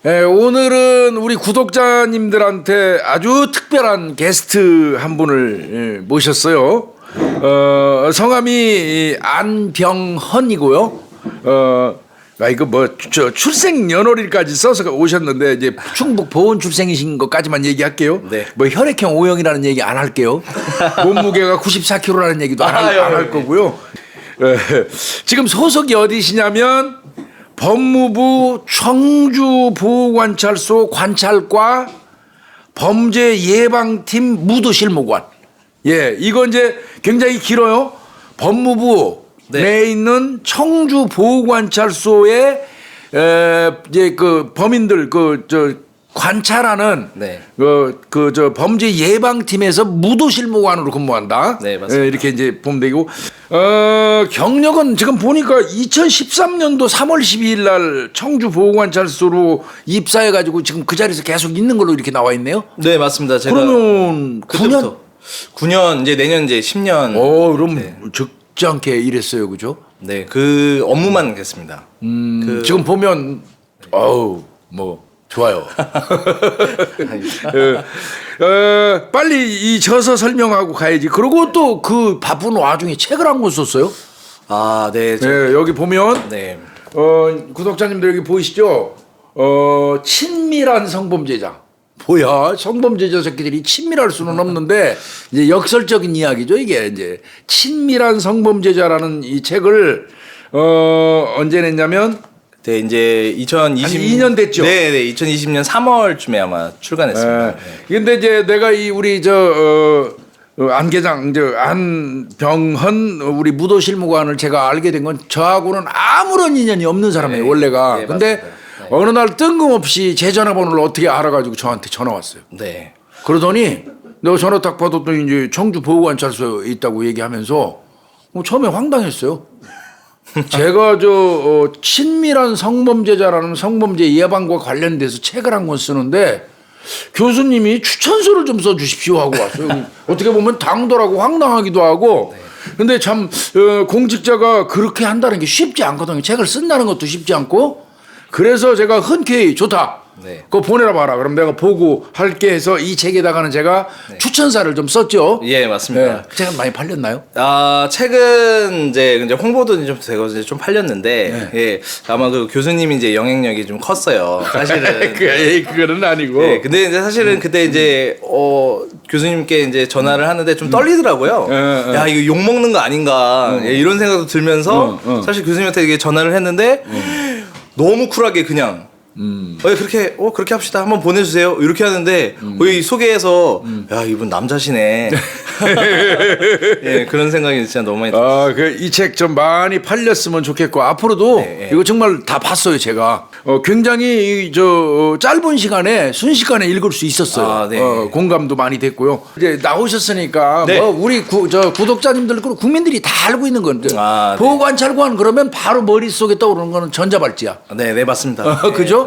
오늘은 우리 구독자님들한테 아주 특별한 게스트 한 분을 모셨어요. 성함이 안병헌이고요. 이거 출생 연월일까지 써서 오셨는데 이제 충북 보은 출생이신 것까지만 얘기할게요. 네. 혈액형 O형이라는 얘기 안 할게요. 몸무게가 94kg라는 얘기도 안 할 거고요. 지금 소속이 어디시냐면 법무부 청주보호관찰소 관찰과 범죄예방팀 무도실무관. 이거 이제 굉장히 길어요. 법무부 내에 있는 청주보호관찰소에 이제 그 범인들 관찰하는 범죄 예방팀에서 무도실무관으로 근무한다. 네, 맞습니다. 이렇게 이제 보면 되고 경력은 지금 보니까 2013년도 3월 12일 날 청주보호관찰소로 입사해 가지고 지금 그 자리에서 계속 있는 걸로 이렇게 나와 있네요. 네, 맞습니다. 제가 그러면 9년? 9년 이제 내년 이제 10년. 그럼 적지 않게 일했어요, 그죠? 네, 그 업무만 했습니다. 지금 보면 좋아요. 빨리 이 저서 설명하고 가야지. 그리고 또 그 바쁜 와중에 책을 한 권 썼어요. 아, 네. 여기 보면 네. 구독자님들 여기 보이시죠? 친밀한 성범죄자. 뭐야, 성범죄자 새끼들이 친밀할 수는 없는데 이제 역설적인 이야기죠. 이게 이제 친밀한 성범죄자라는 이 책을 언제 냈냐면. 네, 이제 2년 됐죠. 네, 2020년 3월쯤에 아마 출간했습니다. 근데 이제 내가 우리 안계장 안병헌 우리 무도실무관을 제가 알게 된 건 저하고는 아무런 인연이 없는 사람이에요, 원래가. 네, 근데 어느 날 뜬금없이 제 전화번호를 어떻게 알아가지고 저한테 전화 왔어요. 네. 그러더니 내가 전화 딱 받았더니 이제 청주보호관찰소에 있다고 얘기하면서 처음에 황당했어요. 제가 친밀한 성범죄자라는 성범죄 예방과 관련돼서 책을 한 권 쓰는데 교수님이 추천서를 좀 써주십시오 하고 왔어요. 어떻게 보면 당돌하고 황당하기도 하고. 근데 참 공직자가 그렇게 한다는 게 쉽지 않거든요. 책을 쓴다는 것도 쉽지 않고. 그래서 제가 흔쾌히 좋다. 그거 보내라 봐라. 그럼 내가 보고 할게 해서 이 책에다가는 제가 추천사를 좀 썼죠. 예, 맞습니다. 그 책은 많이 팔렸나요? 책은 이제 홍보도 좀 되고 이제 좀 팔렸는데, 아마 그 교수님이 이제 영향력이 좀 컸어요. 사실은. 그거는 아니고. 근데 이제 사실은 그때 이제 교수님께 이제 전화를 하는데 좀 떨리더라고요. 야, 이거 욕 먹는 거 아닌가 이런 생각도 들면서 사실 교수님한테 이게 전화를 했는데 너무 쿨하게 그냥. 그렇게 합시다. 한번 보내주세요. 이렇게 하는데 거의 소개해서 야, 이분 남자시네. 그런 생각이 진짜 너무 많이 들었어요. 이 책 좀 많이 팔렸으면 좋겠고 앞으로도 이거 정말 다 봤어요, 제가. 굉장히 짧은 시간에 순식간에 읽을 수 있었어요. 공감도 많이 됐고요. 이제 나오셨으니까 우리 구독자님들 그리고 국민들이 다 알고 있는 건데 보호관찰관 그러면 바로 머릿속에 떠오르는 거는 전자발찌야. 네, 맞습니다. 그죠?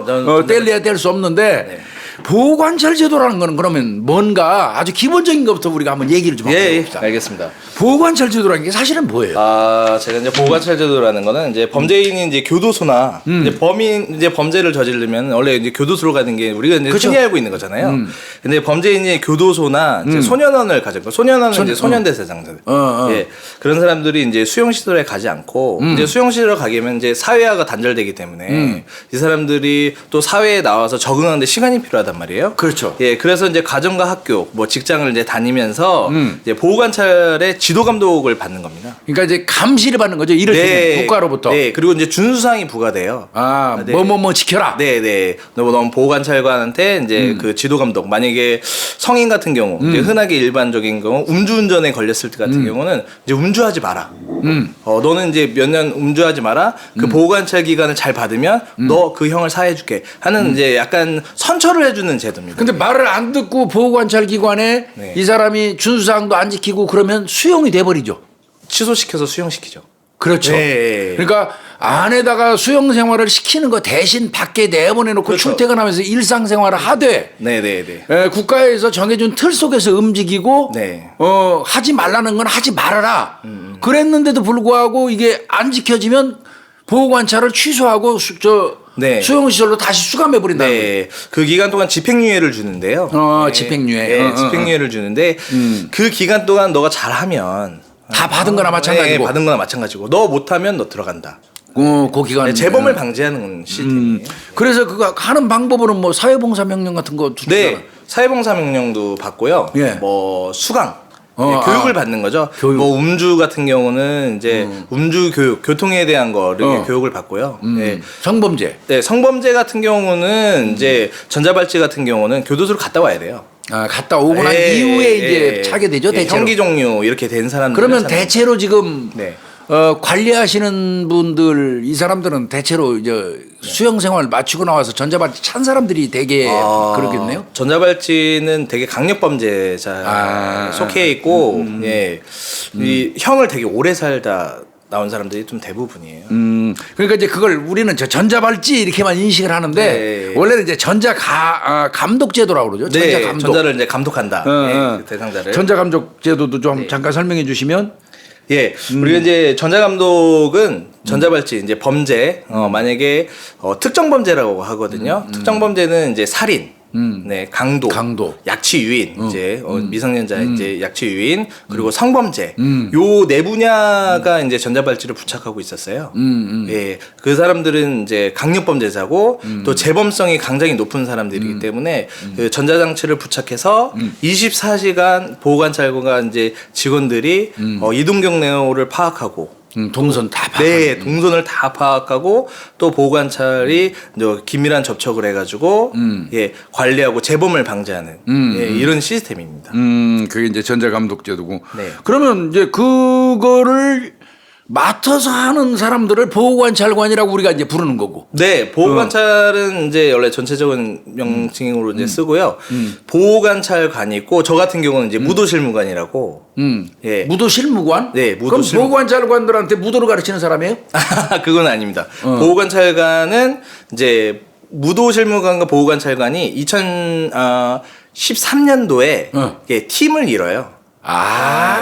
뗄래야 뗄 수 없는데 보호관찰 제도라는 거는 그러면 뭔가 아주 기본적인 것부터 우리가 한번 얘기를 좀 해봅시다. 알겠습니다. 보호관찰 제도라는 게 사실은 뭐예요? 제가 이제 보호관찰 제도라는 거는 이제 범죄인이 이제 교도소나 이제 범죄를 저지르면 원래 이제 교도소로 가는 게 우리가 이제 흔히 알고 있는 거잖아요. 근데 범죄인이 교도소나 이제 소년원을 가죠. 소년원은 이제 소년대세장들. 그런 사람들이 이제 수용시설에 가지 않고 이제 수용시설에 가게 되면 이제 사회화가 단절되기 때문에 이 사람들이 또 사회에 나와서 적응하는데 시간이 필요하단 말이에요. 그렇죠. 그래서 이제 가정과 학교, 직장을 이제 다니면서 이제 보호관찰의 지도 감독을 받는 겁니다. 그러니까 이제 감시를 받는 거죠. 이럴 때 국가로부터. 그리고 이제 준수사항이 부과돼요. 뭐 지켜라. 너무 보호관찰관한테 이제 그 지도 감독. 만약에 성인 같은 경우, 이제 흔하게 일반적인 경우 음주운전에 걸렸을 때 같은 경우는 이제 음주하지 마라. 너는 이제 몇 년 음주하지 마라. 그 보호관찰 기간을 잘 받으면 너 그 형을 사해줄게 하는 이제 약간 선처를 해주는 제도입니다. 근데 말을 안 듣고 보호관찰 기관에 이 사람이 준수사항도 안 지키고 그러면 수용이 돼버리죠. 취소시켜서 수용시키죠. 그렇죠. 그러니까 안에다가 수용 생활을 시키는 거 대신 밖에 내보내놓고 출퇴근하면서 일상생활을 하되 국가에서 정해준 틀 속에서 움직이고 하지 말라는 건 하지 말아라. 그랬는데도 불구하고 이게 안 지켜지면 보호관찰을 취소하고 네. 수용시설로 다시 수감해 버린다. 네, 그 기간 동안 집행유예를 주는데요. 네. 집행유예. 네, 집행유예를 주는데 그 기간 동안 너가 잘하면 다 받은 거나 마찬가지고. 네, 받은 거나 마찬가지고. 너 못하면 너 들어간다. 그 기간. 네, 재범을 방지하는 시스템이에요. 그래서 그거 하는 방법으로는 뭐 사회봉사 명령 같은 거 네, 사회봉사 명령도 받고요. 예. 뭐 수강. 교육을 받는 거죠. 교육. 뭐 음주 같은 경우는 이제 음주 교육, 교통에 대한 거를 교육을 받고요. 네. 성범죄. 네, 성범죄 같은 경우는 이제 전자발찌 같은 경우는 교도소를 갔다 와야 돼요. 갔다 오고 난 이후에 이제 차게 되죠. 대체로. 형기 종류 이렇게 된 사람들. 그러면 대체로 지금 네. 관리하시는 분들 이 사람들은 대체로 이제 수영 생활 마치고 나와서 전자발찌 찬 사람들이 되게 그렇겠네요. 전자발찌는 되게 강력 범죄자 속해 있고 예. 이 형을 되게 오래 살다 나온 사람들이 좀 대부분이에요. 그러니까 이제 그걸 우리는 전자발찌 이렇게만 인식을 하는데 네. 원래는 원래는 이제 감독제도라고 그러죠. 네, 전자감독. 전자를 이제 감독한다. 예, 그 대상자를. 전자감독제도도 좀 잠깐 설명해 주시면. 예, 우리가 이제 전자감독은 전자발찌 이제 범죄 만약에 특정 범죄라고 하거든요. 특정 범죄는 이제 살인, 네 강도, 약취유인 이제 미성년자 이제 약취유인 그리고 성범죄 요 네 분야가 이제 전자발찌를 부착하고 있었어요. 예, 그 사람들은 이제 강력범죄자고 또 재범성이 굉장히 높은 사람들이기 때문에 그 전자장치를 부착해서 24시간 보호관찰관 이제 직원들이 이동경 내호를 파악하고. 동선 다 파악. 네, 동선을 다 파악하고 또 보호관찰이 이제 긴밀한 접촉을 해가지고 예 관리하고 재범을 방지하는 예, 이런 시스템입니다. 그게 이제 전자감독제도고. 네. 그러면 이제 그거를 맡아서 하는 사람들을 보호관찰관이라고 우리가 이제 부르는 거고. 네, 보호관찰은 이제 원래 전체적인 명칭으로 이제 쓰고요. 보호관찰관이 있고 저 같은 경우는 이제 무도실무관이라고. 예. 무도실무관? 네, 그럼 보호관찰관들한테 무도를 가르치는 사람이에요? 그건 아닙니다. 보호관찰관은 이제 무도실무관과 보호관찰관이 2013년도에 예, 팀을 이뤄요.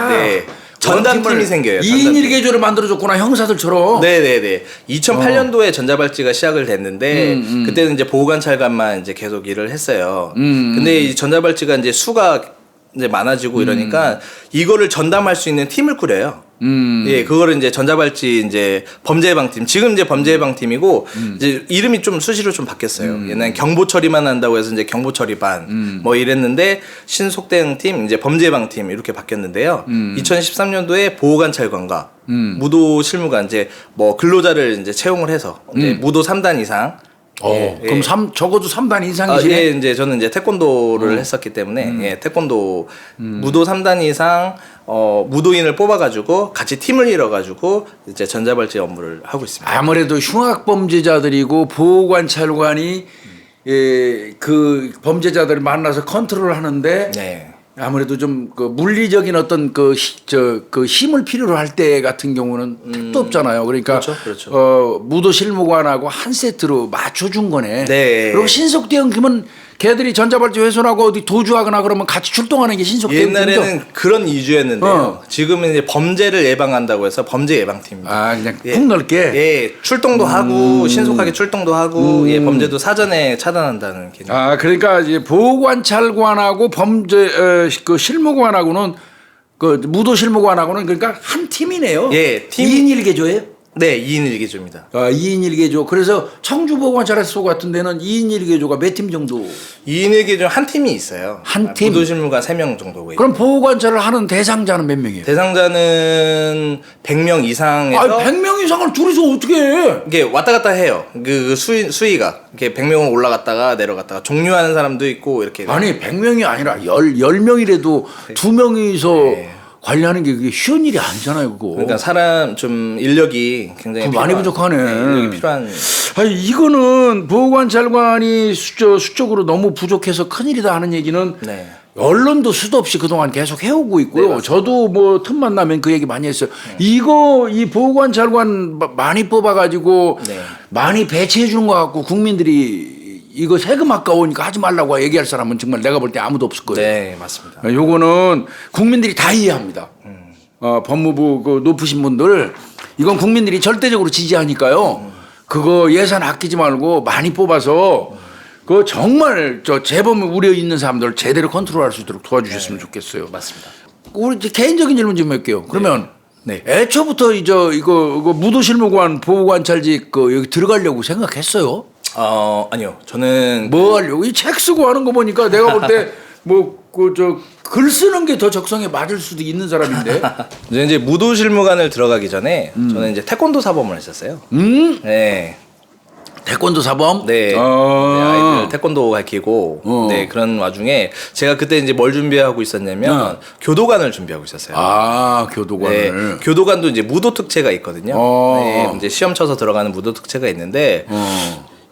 네. 전담팀이 생겨요. 2인 1개조를 만들어줬구나, 형사들처럼. 네네네. 2008년도에 전자발찌가 시작을 됐는데 그때는 이제 보호관찰관만 이제 계속 일을 했어요. 근데 이 전자발찌가 이제 수가 이제 많아지고 이러니까 이거를 전담할 수 있는 팀을 꾸려요. 예, 그거를 이제 전자발찌 이제 범죄예방팀. 지금 이제 범죄예방팀이고 이제 이름이 좀 수시로 좀 바뀌었어요. 옛날 경보 처리만 한다고 해서 이제 경보 처리반 뭐 이랬는데 신속대응팀 이제 범죄예방팀 이렇게 바뀌었는데요. 2013년도에 보호관찰관과 무도 실무관 이제 뭐 근로자를 이제 채용을 해서 이제 무도 3단 이상 그럼 적어도 3단 이상이시네. 예, 이제 저는 이제 태권도를 했었기 때문에 예, 태권도 무도 3단 이상 무도인을 뽑아가지고 같이 팀을 이뤄가지고 이제 전자발찌 업무를 하고 있습니다. 아무래도 흉악범죄자들이고 보호관찰관이 그 범죄자들을 만나서 컨트롤을 하는데 네. 아무래도 좀 그 물리적인 어떤 그 힘을 필요로 할 때 같은 경우는 택도 없잖아요. 그러니까 그렇죠. 무도 실무관하고 한 세트로 맞춰준 거네. 네. 그리고 신속대응팀은 걔들이 전자발찌 훼손하고 어디 도주하거나 그러면 같이 출동하는 게 신속대응팀이죠. 옛날에는 그런 이주였는데요. 지금은 이제 범죄를 예방한다고 해서 범죄 예방팀입니다. 그냥 폭넓게. 예, 출동도 하고 신속하게 출동도 하고 예, 범죄도 사전에 차단한다는 개념. 그러니까 이제 보호관찰관하고 범죄 그 실무관하고는 그 무도 실무관하고는 그러니까 한 팀이네요. 예, 팀 2인 1개조예요? 네, 2인 1개조입니다. 2인 1개조. 그래서 청주보호관찰소 같은 데는 2인 1개조가 몇 팀 정도? 2인 1개조 한 팀이 있어요. 한 팀? 무도실무관 3명 정도고요. 그럼 보호관찰을 하는 대상자는 몇 명이에요? 대상자는 100명 이상에서 100명 이상을 둘이서 어떻게 해? 이게 왔다 갔다 해요. 그 수위가 이렇게 100명을 올라갔다가 내려갔다가 종료하는 사람도 있고 이렇게. 아니 100명이 아니라 10명이라도 두 명이서 관리하는 게 그게 쉬운 일이 아니잖아요, 그거. 그러니까 사람 좀 인력이 굉장히 많이 부족하네. 인력이 필요한. 아니 이거는 보호관찰관이 수적으로 너무 부족해서 큰일이다 하는 얘기는 네. 언론도 수도 없이 그동안 계속 해오고 있고요. 저도 뭐 틈만 나면 그 얘기 많이 했어요. 이거 이 보호관찰관 많이 뽑아가지고 많이 배치해 주는 것 같고 국민들이 이거 세금 아까우니까 하지 말라고 얘기할 사람은 정말 내가 볼 때 아무도 없을 거예요. 네, 맞습니다. 요거는 국민들이 다 이해합니다. 법무부 그 높으신 분들 이건 국민들이 절대적으로 지지하니까요. 그거 예산 아끼지 말고 많이 뽑아서 그 정말 저 재범 우려 있는 사람들 제대로 컨트롤할 수 있도록 도와주셨으면 좋겠어요. 맞습니다. 우리 이제 개인적인 질문 좀 할게요. 그러면 네. 애초부터 이거 무도실무관 보호관찰직 여기 들어가려고 생각했어요? 아니요. 저는 뭐 하려고 이 책 쓰고 하는 거 보니까 내가 볼 때 뭐 글 쓰는 게 더 적성에 맞을 수도 있는 사람인데. 저는 이제 무도실무관을 들어가기 전에 저는 이제 태권도 사범을 했었어요. 네. 태권도 사범? 네. 네, 아이들 태권도 가르치고 네, 그런 와중에 제가 그때 이제 뭘 준비하고 있었냐면 교도관을 준비하고 있었어요. 아, 교도관을. 네, 교도관도 이제 무도 특채가 있거든요. 네, 이제 시험 쳐서 들어가는 무도 특채가 있는데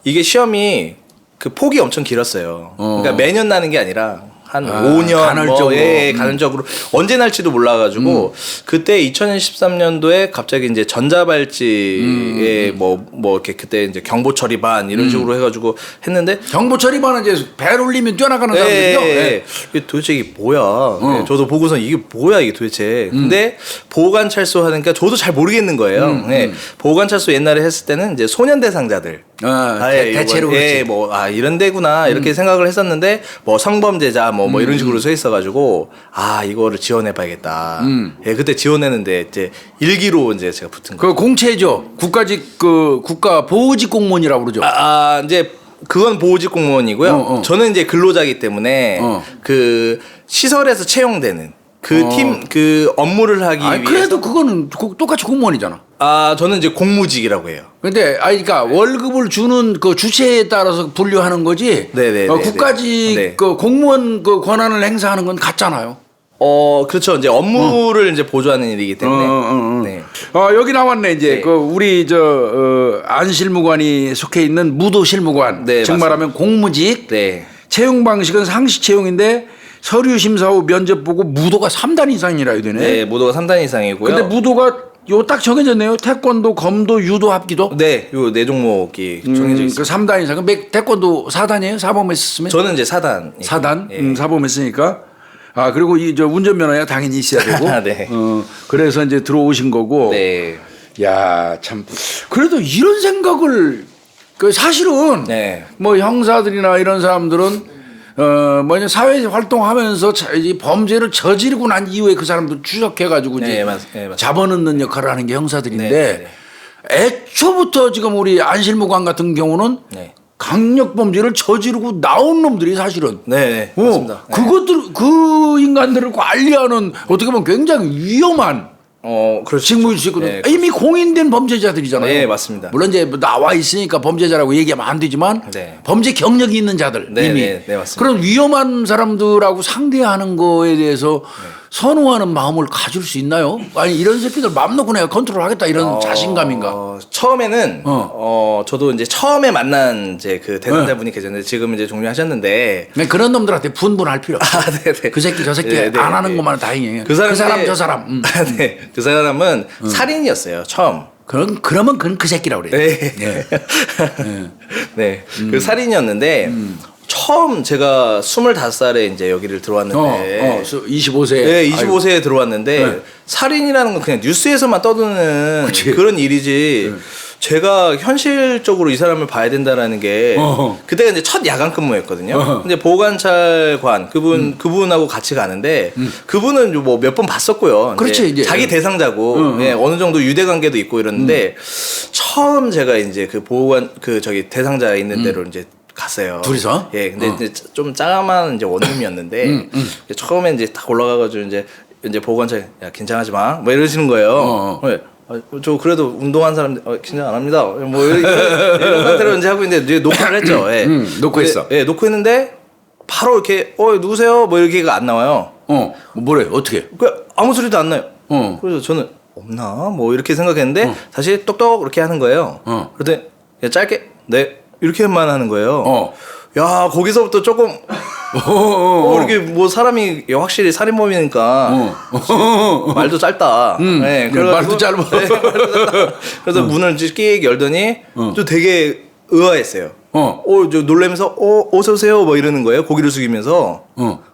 이게 시험이 그 폭이 엄청 길었어요. 그러니까 매년 나는 게 아니라 한 5년 간헐적으로. 간헐적으로 언제 날지도 몰라가지고 그때 2013년도에 갑자기 이제 전자발찌에 뭐 이렇게 그때 이제 경보 처리반 이런 식으로 해가지고 했는데 정보 처리반은 이제 배 올리면 뛰어나가는 사람들이요. 네. 이게 도대체 이게 뭐야? 네, 저도 보고서 이게 뭐야 이게 도대체. 근데 보호관찰소 하니까 저도 잘 모르겠는 거예요. 네, 보호관찰소 옛날에 했을 때는 이제 소년 대상자들. 대체로 그렇지. 이런 데구나 이렇게 생각을 했었는데 뭐 성범죄자 뭐 이런 식으로 써 있어가지고 이거를 지원해봐야겠다. 예, 그때 지원했는데 이제 일기로 이제 제가 붙은 거. 그 공채죠. 국가직 국가 보호직 공무원이라고 그러죠. 이제 그건 보호직 공무원이고요. 저는 이제 근로자이기 때문에 그 시설에서 채용되는 그 팀 그 업무를 하기 위해서. 그래도 그거는 똑같이 공무원이잖아. 저는 이제 공무직이라고 해요. 근데 그러니까 월급을 주는 그 주체에 따라서 분류하는 거지. 네네. 국가직 네. 그 공무원 그 권한을 행사하는 건 같잖아요. 그렇죠. 이제 업무를 이제 보조하는 일이기 때문에. 네. 여기 나왔네 이제 네. 그 우리 안실무관이 속해 있는 무도실무관. 네, 즉 말하면 공무직. 네. 채용 방식은 상시 채용인데 서류 심사 후 면접 보고 무도가 3단 이상이라 해야 되네. 네, 무도가 3단 이상이고요. 근데 무도가 요 딱 정해졌네요. 태권도, 검도, 유도, 합기도. 네, 요 네 종목이 정해져 있어요. 그 3단 이상. 태권도 4단이에요? 사범했으면? 저는 이제 4단. 4단? 예. 사범했으니까. 그리고 운전면허야 당연히 있어야 되고. 네. 그래서 이제 들어오신 거고. 네. 야, 참. 그래도 이런 생각을 사실은 네. 뭐 형사들이나 이런 사람들은 사회 활동하면서 이 범죄를 저지르고 난 이후에 그 사람들 추적해가지고 이제 맞습니다. 잡아넣는 역할을 하는 게 형사들인데 네, 애초부터 지금 우리 안실무관 같은 경우는 네. 강력 범죄를 저지르고 나온 놈들이 사실은 네, 맞습니다. 네. 그것들 그 인간들을 관리하는 어떻게 보면 굉장히 위험한 그렇죠. 직무일 수 있거든요. 네, 이미 공인된 범죄자들이잖아요. 네, 맞습니다. 물론 이제 나와 있으니까 범죄자라고 얘기하면 안 되지만 네. 범죄 경력이 있는 자들 네, 이미 네, 맞습니다. 그런 위험한 사람들하고 상대하는 거에 대해서 선호하는 마음을 가질 수 있나요? 아니 이런 새끼들 마음 놓고 내가 컨트롤하겠다 이런 자신감인가? 처음에는 저도 이제 처음에 만난 이제 그 대상자분이 계셨는데 지금 이제 종료하셨는데 그런 놈들한테 분분할 필요 없어. 네네. 그 새끼 저 새끼 네, 네, 안 하는 네. 것만 다행이에요. 그 사람 저 사람. 네. 그 사람은 살인이었어요. 처음. 그러면 그건 그 새끼라고 그래요. 네. 네. 네. 그 살인이었는데 처음 제가 25살에 이제 여기를 들어왔는데 25세. 네, 25세에 들어왔는데 네. 살인이라는 건 그냥 뉴스에서만 떠드는 그치. 그런 일이지. 제가 현실적으로 이 사람을 봐야 된다라는 게 그때가 이제 첫 야간 근무였거든요. 근데 보호관찰관 그분하고 같이 가는데 그분은 뭐 몇 번 봤었고요. 그렇지, 이제. 자기 대상자고 예, 어느 정도 유대 관계도 있고 이러는데 처음 제가 이제 그 대상자 있는 데로 이제 갔어요. 둘이서? 예, 근데 이제 좀 짜만 이제 원룸이었는데 처음에 이제 딱 올라가가지고 이제 보호관찰 야 긴장하지 마, 뭐 이러시는 거예요. 네. 저 그래도 운동한 사람 긴장 안 합니다. 뭐 이런 상태로 이제 하고 있는데 이제 녹화를 했죠. 예. 녹화했어. 예, 녹화했는데 바로 이렇게 누구세요? 뭐 이렇게가 안 나와요. 뭐래? 어떻게? 아무 소리도 안 나요. 그래서 저는 없나? 뭐 이렇게 생각했는데 다시 똑똑 이렇게 하는 거예요. 그랬더니 그냥 짧게 네 이렇게만 하는 거예요. 야 거기서부터 조금 이렇게 뭐 사람이 확실히 살인범이니까 말도 짧다. 네, 말도 짧아. 네, 말도 짧다. 그래서 문을 끼익 열더니 또 되게 의아했어요. 저 놀라면서 어서 오세요 뭐 이러는 거예요. 고개를 숙이면서.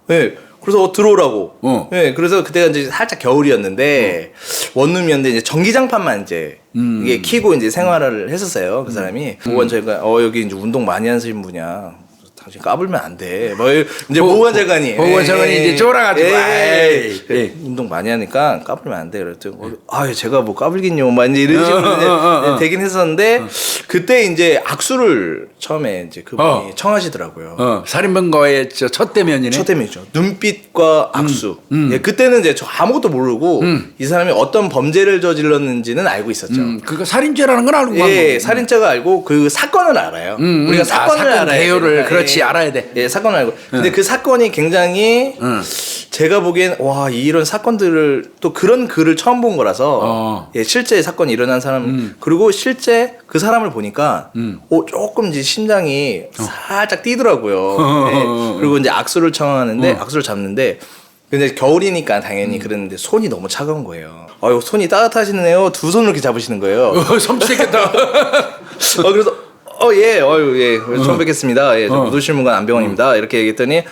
네. 그래서 들어오라고. 네, 그래서 그때가 이제 살짝 겨울이었는데 원룸이었는데 이제 전기장판만 이제 이게 키고 이제 생활을 했었어요. 그 사람이. 보호관찰관 여기 이제 운동 많이 하시는 분이야. 당신 까불면 안 돼. 뭐 이제 보호관찰관이 이제 쫄아가지고 운동 많이 하니까 까불면 안 돼. 그랬더니 제가 뭐 까불긴요. 막 이제 이런 식으로 되긴 했었는데 그때 이제 악수를 처음에 이제 그분이 청하시더라고요. 살인범과의 첫 대면이네. 첫 대면이죠. 눈빛과 악수. 예, 그때는 이제 저 아무것도 모르고 이 사람이 어떤 범죄를 저질렀는지는 알고 있었죠. 그러니까 살인죄라는 건 알고 간 예, 거고. 살인죄가 알고 그 사건을 알아요. 우리가 사건을 사건 알아야 개요를 되니까. 그렇지 알아야 돼. 예, 사건을 알고. 근데 그 사건이 굉장히 제가 보기엔 이런 사건들을 또 그런 글을 처음 본 거라서 예, 실제 사건이 일어난 사람 그리고 실제 그 사람을 보니까 조금 이제 심장이 살짝 뛰더라고요. 예, 그리고 이제 악수를 청하는데 악수를 잡는데 근데 겨울이니까 당연히 그랬는데 손이 너무 차가운 거예요. 손이 따뜻하시네요. 두 손을 이렇게 잡으시는 거예요. 섬찟겠다. 그래서 예, 처음 뵙겠습니다. 예, 저 무도실문관 안병원입니다. 이렇게 얘기했더니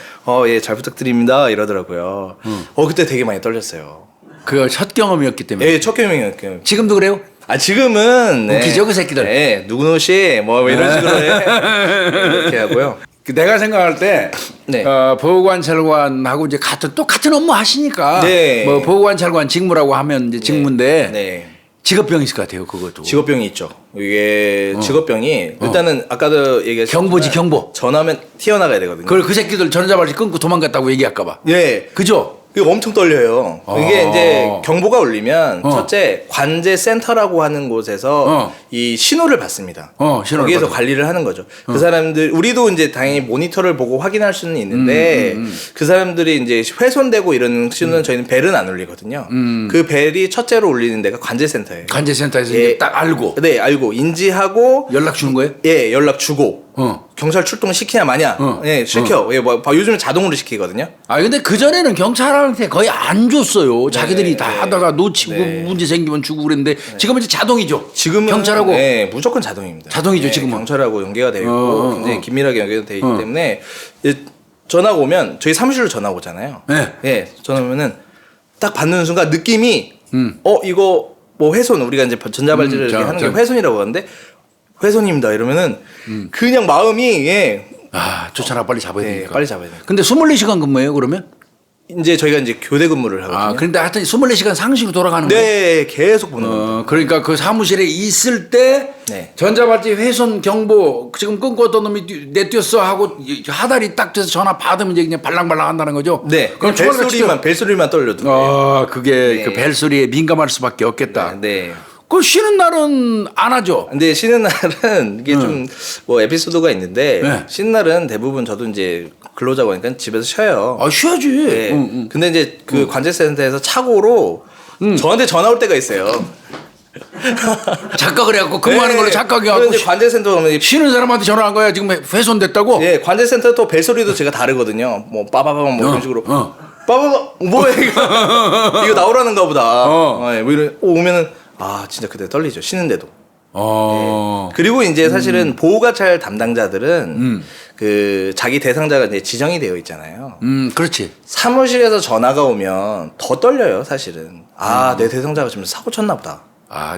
예, 잘 부탁드립니다. 이러더라고요. 그때 되게 많이 떨렸어요. 그 첫 경험이었기 때문에. 예, 첫 경험이었어요. 지금도 그래요? 지금은 웃기죠, 그 새끼들. 예, 누구누씨 뭐 이런 식으로 이렇게 하고요. 내가 생각할 때 네. 보호관찰관하고 이제 같은 업무 하시니까 네. 뭐 보호관찰관 직무라고 하면 이제 직무인데 네. 직업병이 있을 것 같아요. 그것도. 직업병이 있죠. 이게 직업병이 일단은 아까도 얘기했죠. 경보지 경보. 전화면 튀어나가야 되거든요. 그걸 그 새끼들 전자발찌 끊고 도망갔다고 얘기할까봐. 예. 그죠? 이게 엄청 떨려요. 이게 이제 경보가 울리면 첫째 관제 센터라고 하는 곳에서 이 신호를 받습니다. 신호를 거기에서 받아. 관리를 하는 거죠. 그 사람들 우리도 이제 당연히 모니터를 보고 확인할 수는 있는데 그 사람들이 이제 훼손되고 이런 신호는 저희는 벨은 안 울리거든요. 그 벨이 첫째로 울리는 데가 관제 센터예요. 관제센터에서 예. 이제 딱 알고 네, 알고 인지하고 연락 주는 거예요? 예, 연락 주고 경찰 출동 시키냐 마냐. 예, 시켜. 예, 뭐 요즘은 자동으로 시키거든요. 근데 그 전에는 경찰한테 거의 안 줬어요. 자기들이 다 하다가 놓치고 네. 문제 생기면 주고 그랬는데 지금은 이제 자동이죠. 지금은 경찰하고 네, 무조건 자동입니다. 자동이죠, 네, 지금은. 경찰하고 연계가 되어 있고 굉장히 긴밀하게 연계가 되어 있기 때문에 전화가 오면 저희 사무실로 전화 오잖아요. 네. 예, 전화 오면은 딱 받는 순간 느낌이 이거 뭐 훼손 우리가 이제 전자발찌를 이렇게 하는 게 훼손이라고 하는데 훼손입니다. 이러면은 그냥 마음이 쫓아나 빨리 잡아야 네, 되니까. 빨리 잡아야 돼요. 근데 24시간 근무예요, 그러면? 이제 저희가 이제 교대 근무를 하거든요. 그런데 하여튼 24시간 상시로 돌아가는 거예요? 네, 계속 보는 거예요. 그러니까 그 사무실에 있을 때 네. 전자발찌 훼손 경보 지금 끊고 어떤 놈이 내뛰었어 하고 하달이 딱 돼서 전화 받으면 이제 그냥 발랑발랑 한다는 거죠? 네, 그럼 벨소리만 떨려도. 그게 네. 그 벨소리에 민감할 수밖에 없겠다. 네. 그 쉬는 날은 안 하죠? 근데 쉬는 날은 이게 좀 뭐 에피소드가 있는데 네. 쉬는 날은 대부분 저도 이제 근로자고 하니까 집에서 쉬어요. 쉬어야지. 네. 근데 이제 그 관제센터에서 착오로 저한테 전화 올 때가 있어요. 착각을 해갖고 근무하는 걸로 착각이 그런데 갖고 이제 관제센터 가면 쉬는 사람한테 전화한 거야. 지금 훼손됐다고? 예, 관제센터 또 벨소리도 제가 다르거든요. 뭐 빠바바바 뭐 이런 식으로. 빠바바 뭐야 이거 이거 나오라는가 보다. 예, 뭐 이런 오면은 진짜 그때 떨리죠. 쉬는데도. 네. 그리고 이제 사실은 보호관찰 담당자들은 그 자기 대상자가 이제 지정이 되어 있잖아요. 그렇지. 사무실에서 전화가 오면 더 떨려요, 사실은. 내 대상자가 지금 사고 쳤나 보다.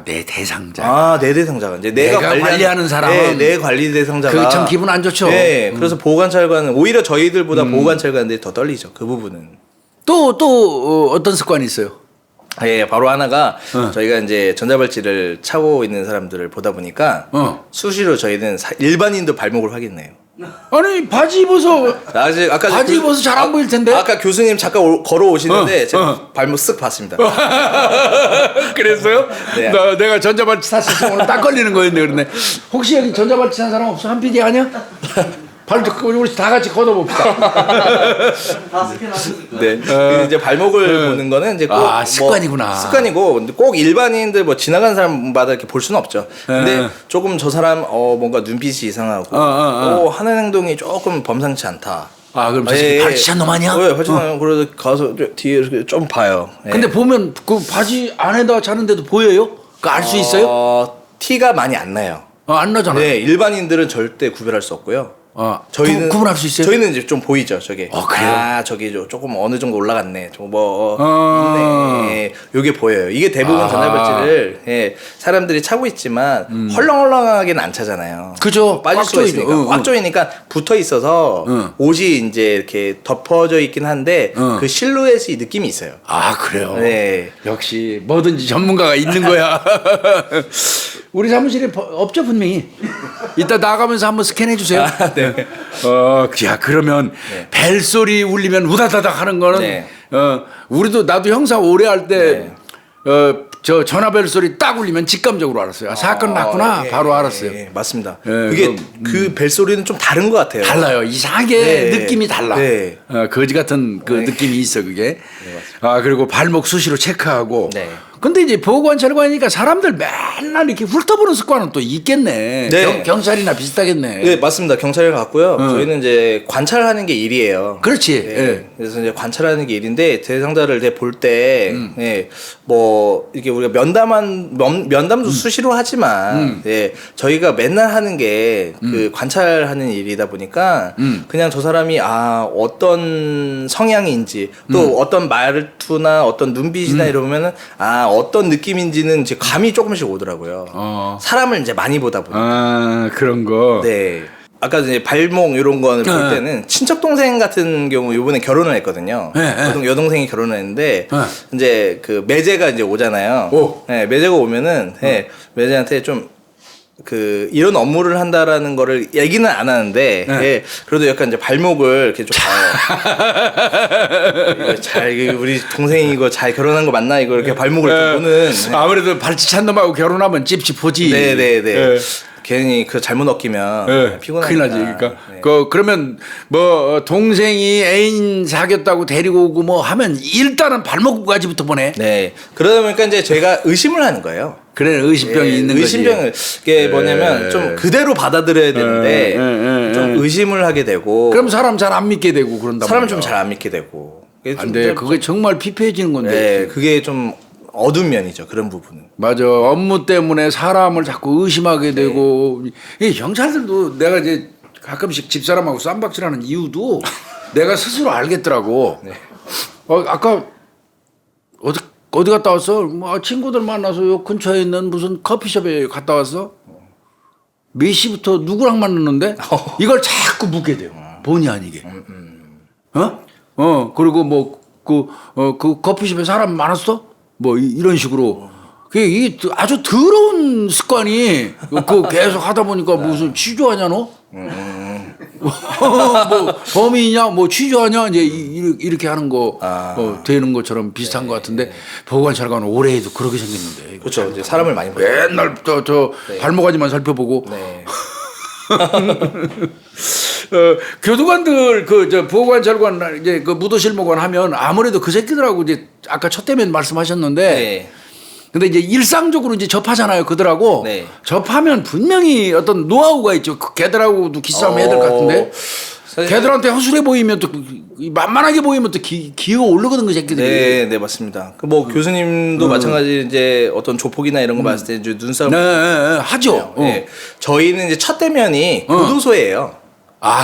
내 대상자. 내 대상자가 이제 내가 관리하는 사람은 네, 내 관리 대상자가 그게 참 기분 안 좋죠. 네, 그래서 보호관찰관은 오히려 저희들보다 보호관찰관들이 더 떨리죠. 그 부분은. 또 어떤 습관이 있어요? 예, 바로 하나가 저희가 이제 전자발찌를 차고 있는 사람들을 보다 보니까 수시로 저희는 일반인도 발목을 확인해요. 아니 바지 입어서 아까 바지 입어서 잘 안 보일 텐데. 아까 교수님 잠깐 걸어오시는데 제가 발목 쓱 봤습니다. 그랬어요? 네. 내가 전자발찌 샀을 때 오늘 딱 걸리는 거였네. 그러네. 혹시 여기 전자발찌 산 사람 없어? 한 PD 아니야? 발도 우리 다 같이 걷어봅시다. 네. 이제 발목을 보는 거는 이제 꼭 습관이구나. 습관이고 근데 꼭 일반인들 뭐 지나가는 사람마다 이렇게 볼 수는 없죠. 근데 조금 저 사람 뭔가 눈빛이 이상하고 하는 행동이 조금 범상치 않다. 그럼 저 새끼 발치찬 놈 아니야? 네, 발치찬 놈. 그래서 가서 뒤에 이렇게 좀 봐요. 예. 근데 보면 그 바지 안에다 자는데도 보여요? 그 알 수 있어요? 티가 많이 안 나요. 안 나잖아. 네, 일반인들은 절대 구별할 수 없고요. 저희는 구분할 수 있어요? 저희는 이제 좀 보이죠, 저게. 그래요? 저기 조금 어느 정도 올라갔네. 아. 있네. 요게 보여요. 이게 대부분 전자발찌를 사람들이 차고 있지만 헐렁헐렁하게는 안 차잖아요. 그죠. 빠질 수가 있으니까. 꽉 조이니까 붙어 있어서 옷이 이제 이렇게 덮어져 있긴 한데 그 실루엣이 느낌이 있어요. 그래요? 네. 역시 뭐든지 전문가가 있는 거야. 우리 사무실에 없죠, 분명히. 이따 나가면서 한번 스캔해 주세요. 네. 야, 그러면 벨소리 울리면 우다다닥 하는 거는 네. 나도 형사 오래 할 때 네. 저 전화벨 소리 딱 울리면 직감적으로 알았어요. 사건 났구나. 바로 알았어요. 맞습니다. 예, 그게 그 벨소리는 좀 다른 것 같아요. 달라요. 이상하게 네. 느낌이 달라. 네. 거지 같은 그 느낌이 있어 그게. 그리고 발목 수시로 체크하고. 네. 근데 이제 보호관찰관이니까 사람들 맨날 이렇게 훑어보는 습관은 또 있겠네. 네. 경찰이나 비슷하겠네. 네, 맞습니다. 경찰을 갔고요. 저희는 이제 관찰하는 게 일이에요. 그렇지. 네. 예. 그래서 이제 관찰하는 게 일인데 대상자를 이제 볼 때, 뭐 이렇게 우리가 면담도 수시로 하지만, 저희가 맨날 하는 게 그 관찰하는 일이다 보니까 그냥 저 사람이 어떤 성향인지 또 어떤 말투나 어떤 눈빛이나 이러면은 어떤 느낌인지는 이제 감이 조금씩 오더라고요. 사람을 이제 많이 보다 보니까. 그런 거. 네. 아까 이제 발목 이런 거는 볼 때는 친척 동생 같은 경우 요번에 결혼을 했거든요. 여동생이 결혼을 했는데 이제 그 매제가 이제 오잖아요. 네, 매제가 오면은 매제한테 좀 이런 업무를 한다라는 거를 얘기는 안 하는데, 그래도 약간 이제 발목을 이렇게 좀 봐요. 이거 우리 동생이 이거 잘 결혼한 거 맞나? 이거 이렇게 발목을 좀 보는. 아무래도 발치찬 놈하고 결혼하면 찝찝하지. 네네네. 괜히 잘못 엮이면 피곤하니까. 큰일 나지. 그러니까 그러면 뭐 동생이 애인 사귀었다고 데리고 오고 뭐 하면 일단은 발목까지부터 보내. 네. 그러다 보니까 이제 제가 의심을 하는 거예요. 그래, 의심병이 있는 거지. 의심병을 이게 뭐냐면 좀 그대로 받아들여야 되는데 좀 의심을 하게 되고. 그럼 사람 잘 안 믿게 되고 그런다. 사람을 좀 잘 안 믿게 되고. 안 돼. 그게 정말 피폐해지는 건데. 네, 그게 좀 어두운 면이죠. 그런 부분은. 맞아. 업무 때문에 사람을 자꾸 의심하게 되고. 이 경찰들도 내가 이제 가끔씩 집사람하고 쌈박질하는 이유도 내가 스스로 알겠더라고. 아까 어디 갔다 왔어? 뭐 친구들 만나서 요 근처에 있는 무슨 커피숍에 갔다 왔어? 몇 시부터 누구랑 만났는데? 이걸 자꾸 묻게 돼요. 본의 아니게. 그리고 뭐 그 커피숍에 사람 많았어? 뭐 이런 식으로. 이게 아주 더러운 습관이 계속 하다 보니까 무슨 취조하냐 너? 뭐 범인이냐 뭐 취조하냐 이제 이렇게 하는 거 되는 것처럼 비슷한 것 같은데 보호관찰관은 올해에도 그렇게 생겼는데. 그렇죠. 이제 사람을 많이 보죠. 맨날 저 발목까지만 살펴보고. 네. 교도관들 보호관찰관 이제 무도실무관 하면 아무래도 그 새끼들하고 이제 아까 첫 대면 말씀하셨는데. 네. 근데 이제 일상적으로 이제 접하잖아요, 그들하고. 네. 접하면 분명히 어떤 노하우가 있죠. 걔들하고도 기싸움 해야 될 것 같은데. 걔들한테 허술해 보이면 또 만만하게 보이면 또 기어 오르거든 그 새끼들이. 네, 맞습니다. 뭐 교수님도 마찬가지 이제 어떤 조폭이나 이런 거 봤을 때 이제 눈싸움. 하죠. 네. 저희는 이제 첫 대면이 교도소예요.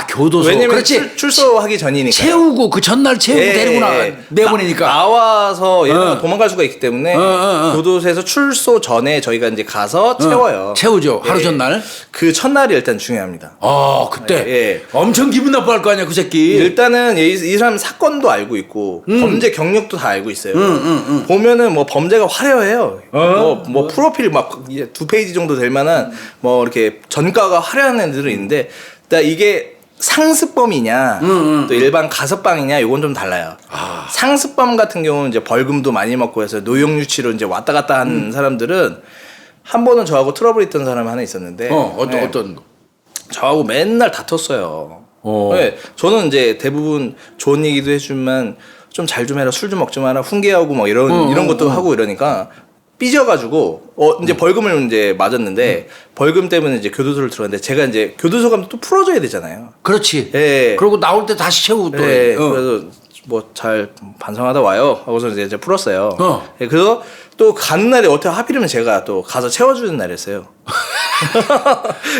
교도소. 왜냐면 그렇지. 출소하기 전이니까. 채우고 그 전날 채우고 데리고 내보내니까. 나와서 도망갈 수가 있기 때문에 교도소에서 출소 전에 저희가 이제 가서 채워요. 채우죠. 하루 전날. 그 첫날이 일단 중요합니다. 그때 엄청 기분 나빠할 거 아니야 그 새끼. 일단은 이 사람 사건도 알고 있고 범죄 경력도 다 알고 있어요. 보면은 뭐 범죄가 화려해요. 뭐 프로필 막 2페이지 정도 될 만한 뭐 이렇게 전과가 화려한 애들은 있는데. 이게 상습범이냐 또 일반 가석방이냐 이건 좀 달라요. 상습범 같은 경우는 이제 벌금도 많이 먹고 해서 노역유치로 이제 왔다 갔다 하는 사람들은 한 번은 저하고 트러블 있던 사람 하나 있었는데 어떤 저하고 맨날 다퉜어요. 네, 저는 이제 대부분 좋은 얘기도 해주면 좀 잘 좀 해라, 술 좀 먹지 마라, 훈계하고 뭐 이런 것도 하고 이러니까 삐져가지고 이제 벌금을 이제 맞았는데 벌금 때문에 이제 교도소를 들어갔는데 제가 이제 교도소 가면 또 풀어줘야 되잖아요. 그렇지. 예. 그리고 나올 때 다시 채우고 또. 그래서 뭐 잘 반성하다 와요 하고서 이제 풀었어요. 예, 그래서 또 가는 날이 어떻게 하필이면 제가 또 가서 채워주는 날이었어요.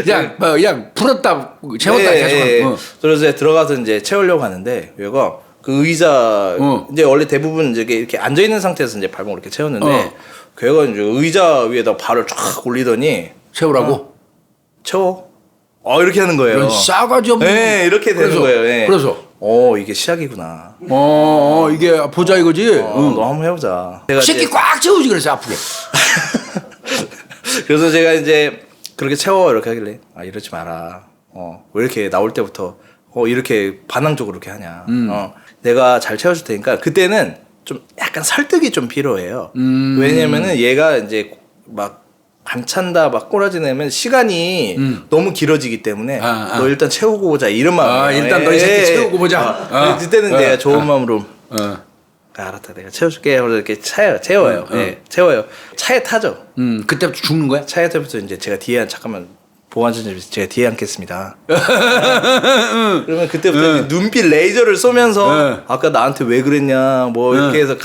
그냥 풀었다 채웠다 네, 계속. 예. 그래서 이제 들어가서 이제 채우려고 하는데 얘가 그 의자 이제 원래 대부분 이제 이렇게 앉아 있는 상태에서 이제 발목을 이렇게 채웠는데 걔가 이제 의자 위에다 발을 쫙 올리더니 채우라고. 채워. 이렇게 하는 거예요. 이런 싸가지 없는. 네, 이렇게 되는 그래서, 거예요. 예. 그래서 이게 시작이구나. 이게 보자 이거지. 너 한번 해보자. 제가 새끼 이제- 꽉 채우지 그랬어 아프게. 그래서 제가 이제 그렇게 채워 이렇게 하길래 이러지 마라. 왜 이렇게 나올 때부터 이렇게 반항적으로 이렇게 하냐. 내가 잘 채워줄 테니까 그때는 좀 약간 설득이 좀 필요해요. 왜냐면은 얘가 이제 막 반찬다 막 꼬라지 내면 시간이 너무 길어지기 때문에 너 일단 채우고 보자 이런 마음이에요. 일단 너희 새끼 채우고 보자. 그때는 내가 좋은 마음으로 알았다 내가 채워줄게 하고 이렇게 채워요. 네, 채워요. 차에 타죠. 그때부터 죽는 거야? 차에 타부터 이제 제가 뒤에 잠깐만 보안전자 제가 뒤에 앉겠습니다. 그러면 그때부터 이제 눈빛 레이저를 쏘면서 아까 나한테 왜 그랬냐 뭐 이렇게 해서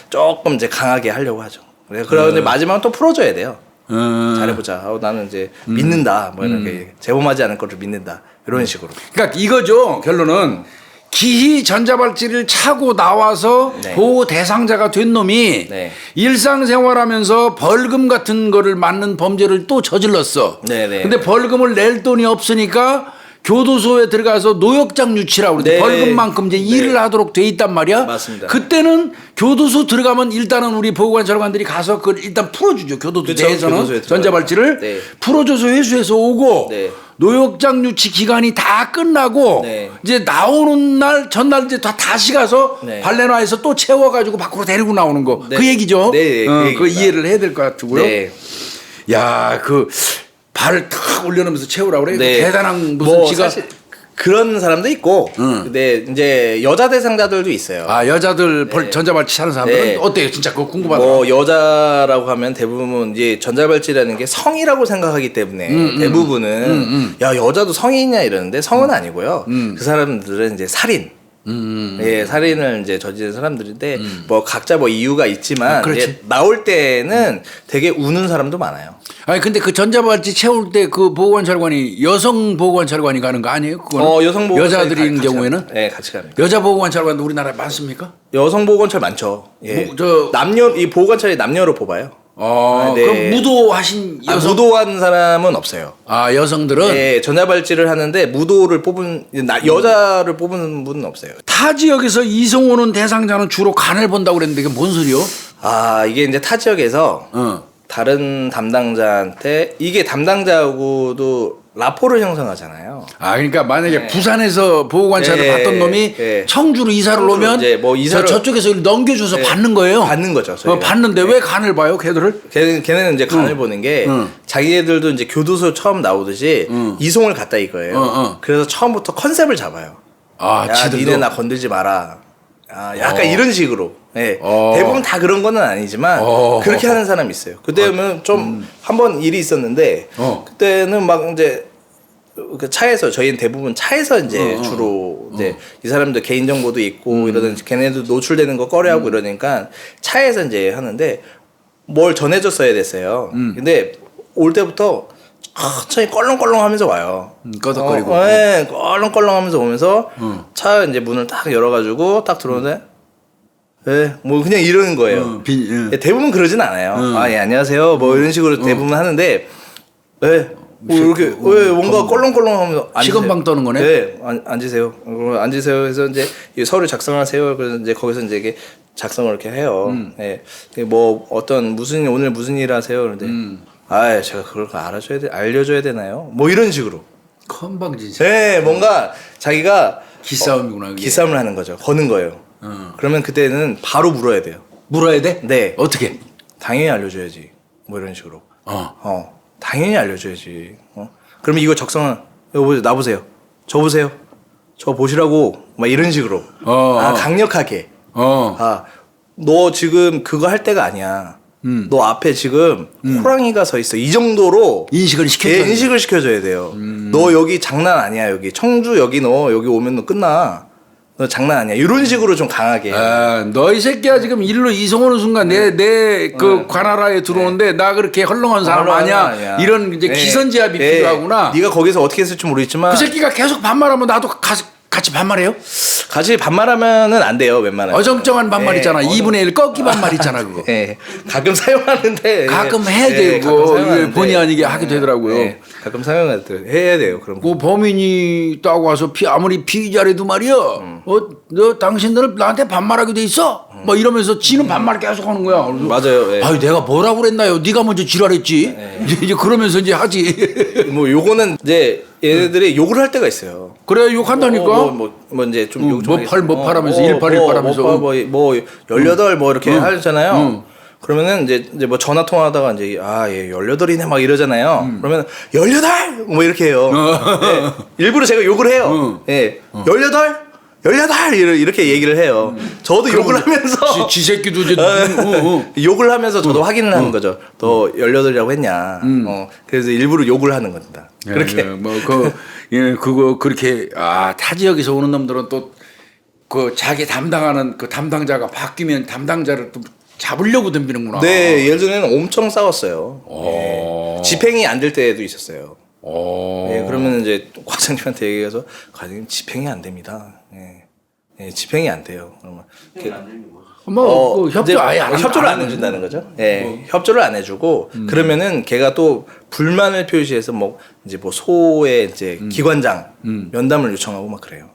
조금 이제 강하게 하려고 하죠. 그러고 이제 마지막은 또 풀어줘야 돼요. 잘해보자. 나는 이제 믿는다. 뭐 이렇게 재범하지 않을 거를 믿는다. 이런 식으로. 그러니까 이거죠. 결론은 기희 전자발찌를 차고 나와서 네. 보호 대상자가 된 놈이 네. 일상생활하면서 벌금 같은 거를 맞는 범죄를 또 저질렀어. 네네. 근데 벌금을 낼 돈이 없으니까 교도소에 들어가서 노역장 유치라고 그러는데 네. 벌금만큼 이제 일을 하도록 돼 있단 말이야. 맞습니다. 그때는 교도소 들어가면 일단은 우리 보호관찰관들이 가서 그걸 일단 풀어주죠. 교도소 그쵸, 내에서는 교도소에 들어가요. 전자발찌를 네. 풀어줘서 회수해서 오고 네. 노역장 유치 기간이 다 끝나고 네. 이제 나오는 날 전날 이제 다시 가서 네. 발레나에서 또 채워가지고 밖으로 데리고 나오는 거. 네. 그 얘기죠. 네, 그 그 얘기입니다. 이해를 해야 될 것 같고요. 네. 야, 그 발을 탁 올려놓으면서 채우라 그래. 네. 대단한 무슨 뭐 지가. 사실 그런 사람도 있고, 근데 이제 여자 대상자들도 있어요. 아, 여자들 전자발찌 차는 사람들은 네. 어때요? 진짜 그거 궁금하다. 뭐 여자라고 하면 대부분 이제 전자발찌라는 게 성이라고 생각하기 때문에 대부분은 야 여자도 성이 있냐 이러는데 성은 아니고요. 그 사람들은 이제 살인. 예, 살인을 이제 저지른 사람들인데 뭐 각자 뭐 이유가 있지만 그렇지. 이제 나올 때는 되게 우는 사람도 많아요. 아니 근데 그 전자발찌 채울 때 그 보호관찰관이 여성 보호관찰관이 가는 거 아니에요? 그거는 여성 보건 여자들인 경우에는 네, 같이 갑니다. 여자 보호관찰관도 우리나라에 많습니까? 여성 보건찰 많죠. 예. 남녀 이 보건찰이 남녀로 뽑아요. 네. 그럼 무도하신 여성 무도한 사람은 없어요. 여성들은 네, 전자발찌를 하는데 무도를 뽑은 여자를 뽑은 분은 없어요. 타 지역에서 이송 오는 대상자는 주로 간을 본다고 그랬는데 이게 뭔 소리요? 이게 이제 타 지역에서 다른 담당자한테 이게 담당자하고도 라포를 형성하잖아요. 그러니까 만약에 부산에서 보호관찰을 네, 받던 놈이 네. 청주로 이사를 청주로 오면 이제 뭐 이사를- 저쪽에서 이걸 넘겨줘서 받는 거예요. 받는 거죠. 저희가. 받는데 왜 간을 봐요, 걔들을? 걔네는 이제 간을 보는 게 자기네들도 이제 교도소 처음 나오듯이 이송을 갔다 이거예요. 그래서 처음부터 컨셉을 잡아요. 야, 지들도? 니네 나 건들지 마라. 약간 이런 식으로. 네. 대부분 다 그런 거는 아니지만 그렇게 하는 사람이 있어요. 그때는 좀 한 번 일이 있었는데 그때는 막 이제 그 차에서 저희는 대부분 차에서 이제 주로 이제 이 사람들 개인 정보도 있고 이러던 걔네도 노출되는 거 꺼려하고 이러니까 차에서 이제 하는데 뭘 전해줬어야 됐어요. 근데 올 때부터 천천히 껄렁껄렁하면서 와요. 꺼덕거리고. 네, 껄렁껄렁하면서 오면서 차 이제 문을 딱 열어가지고 딱 들어오는데, 뭐 그냥 이러는 거예요. 대부분 그러진 않아요. 예, 안녕하세요. 뭐 이런 식으로 대부분 하는데, 뭐 이렇게 뭔가 껄렁껄렁하면서 시건방 떠는 거네. 네, 앉으세요. 앉으세요. 해서 이제 이 서류 작성하세요. 그래서 이제 거기서 이제 이게 작성을 이렇게 해요. 네, 뭐 오늘 무슨 일 하세요. 그런데 제가 그걸 알려줘야 되나요? 뭐 이런 식으로. 건방지지. 네, 뭔가 자기가 기싸움이구나. 그게. 기싸움을 하는 거죠. 거는 거예요. 그러면 그때는 바로 물어야 돼요. 물어야 돼? 네. 어떻게? 당연히 알려줘야지. 뭐 이런 식으로. 당연히 알려줘야지. 그러면 이거 여보 나보세요. 저 보세요. 저 보시라고. 막 이런 식으로. 강력하게. 너 지금 그거 할 때가 아니야. 너 앞에 지금 호랑이가 서 있어. 이 정도로 인식을 시켜줘야 인식을 시켜줘야 돼요. 너 여기 장난 아니야. 여기 청주 여기 너 여기 오면 너 끝나. 너 장난 아니야. 이런 식으로 좀 강하게. 아, 너 이 새끼야 지금 일로 이송 오는 순간 내 그 관할하에 들어오는데 나 그렇게 헐렁한 사람 아니야. 이런 이제 기선제압이 필요하구나. 네가 거기서 어떻게 했을지 모르겠지만 그 새끼가 계속 반말하면 나도 같이 반말해요? 같이 반말하면은 안 돼요. 웬만하면. 어정쩡한 반말 있잖아. 2분의 1 꺾기 반말 있잖아 그거. 예. 가끔 사용하는데 가끔 해야 예, 되고 가끔 사용하는데. 본의 아니게 하게 되더라고요. 예, 가끔 해야 돼요. 그럼 그 범인이 딱 와서 아무리 피의자래도 말이야. 너 당신들은 나한테 반말하게 돼 있어? 뭐 이러면서 지는 반말 계속 하는 거야. 그래서 맞아요. 예. 아유 내가 뭐라고 그랬나요? 네가 먼저 지랄했지. 이제 그러면서 이제 하지. 뭐 요거는 이제 얘네들이 욕을 할 때가 있어요. 그래 욕한다니까. 뭐 이제 좀 욕 좀 뭐 팔하면서 1818 하면서 뭐 18 뭐 이렇게 하잖아요. 그러면은 이제 뭐 전화 통화하다가 이제 얘 18이네 막 이러잖아요. 그러면 18 뭐 이렇게 해요. 예. 일부러 제가 욕을 해요. 예. 18 이렇게 얘기를 해요. 저도 욕을 하면서 지 새끼도 이제 욕을 하면서 저도 확인을 하는 거죠. 너 18이라고 했냐. 그래서 일부러 욕을 하는 겁니다. 그렇게 그거 그렇게 타 지역에서 오는 놈들은 또 그 자기 담당하는 그 담당자가 바뀌면 담당자를 또 잡으려고 덤비는구나. 네, 예전에는 엄청 싸웠어요. 예. 집행이 안 될 때도 있었어요. 예, 그러면 이제 과장님한테 얘기해서 과장님 집행이 안 됩니다. 예, 집행이 안 돼요. 그러면 그 협조 아예 안 협조를 안 해준다는 거죠. 예, 협조를 안 해주고 그러면은 걔가 또 불만을 표시해서 뭐 이제 뭐 소의 이제 기관장 면담을 요청하고 막 그래요.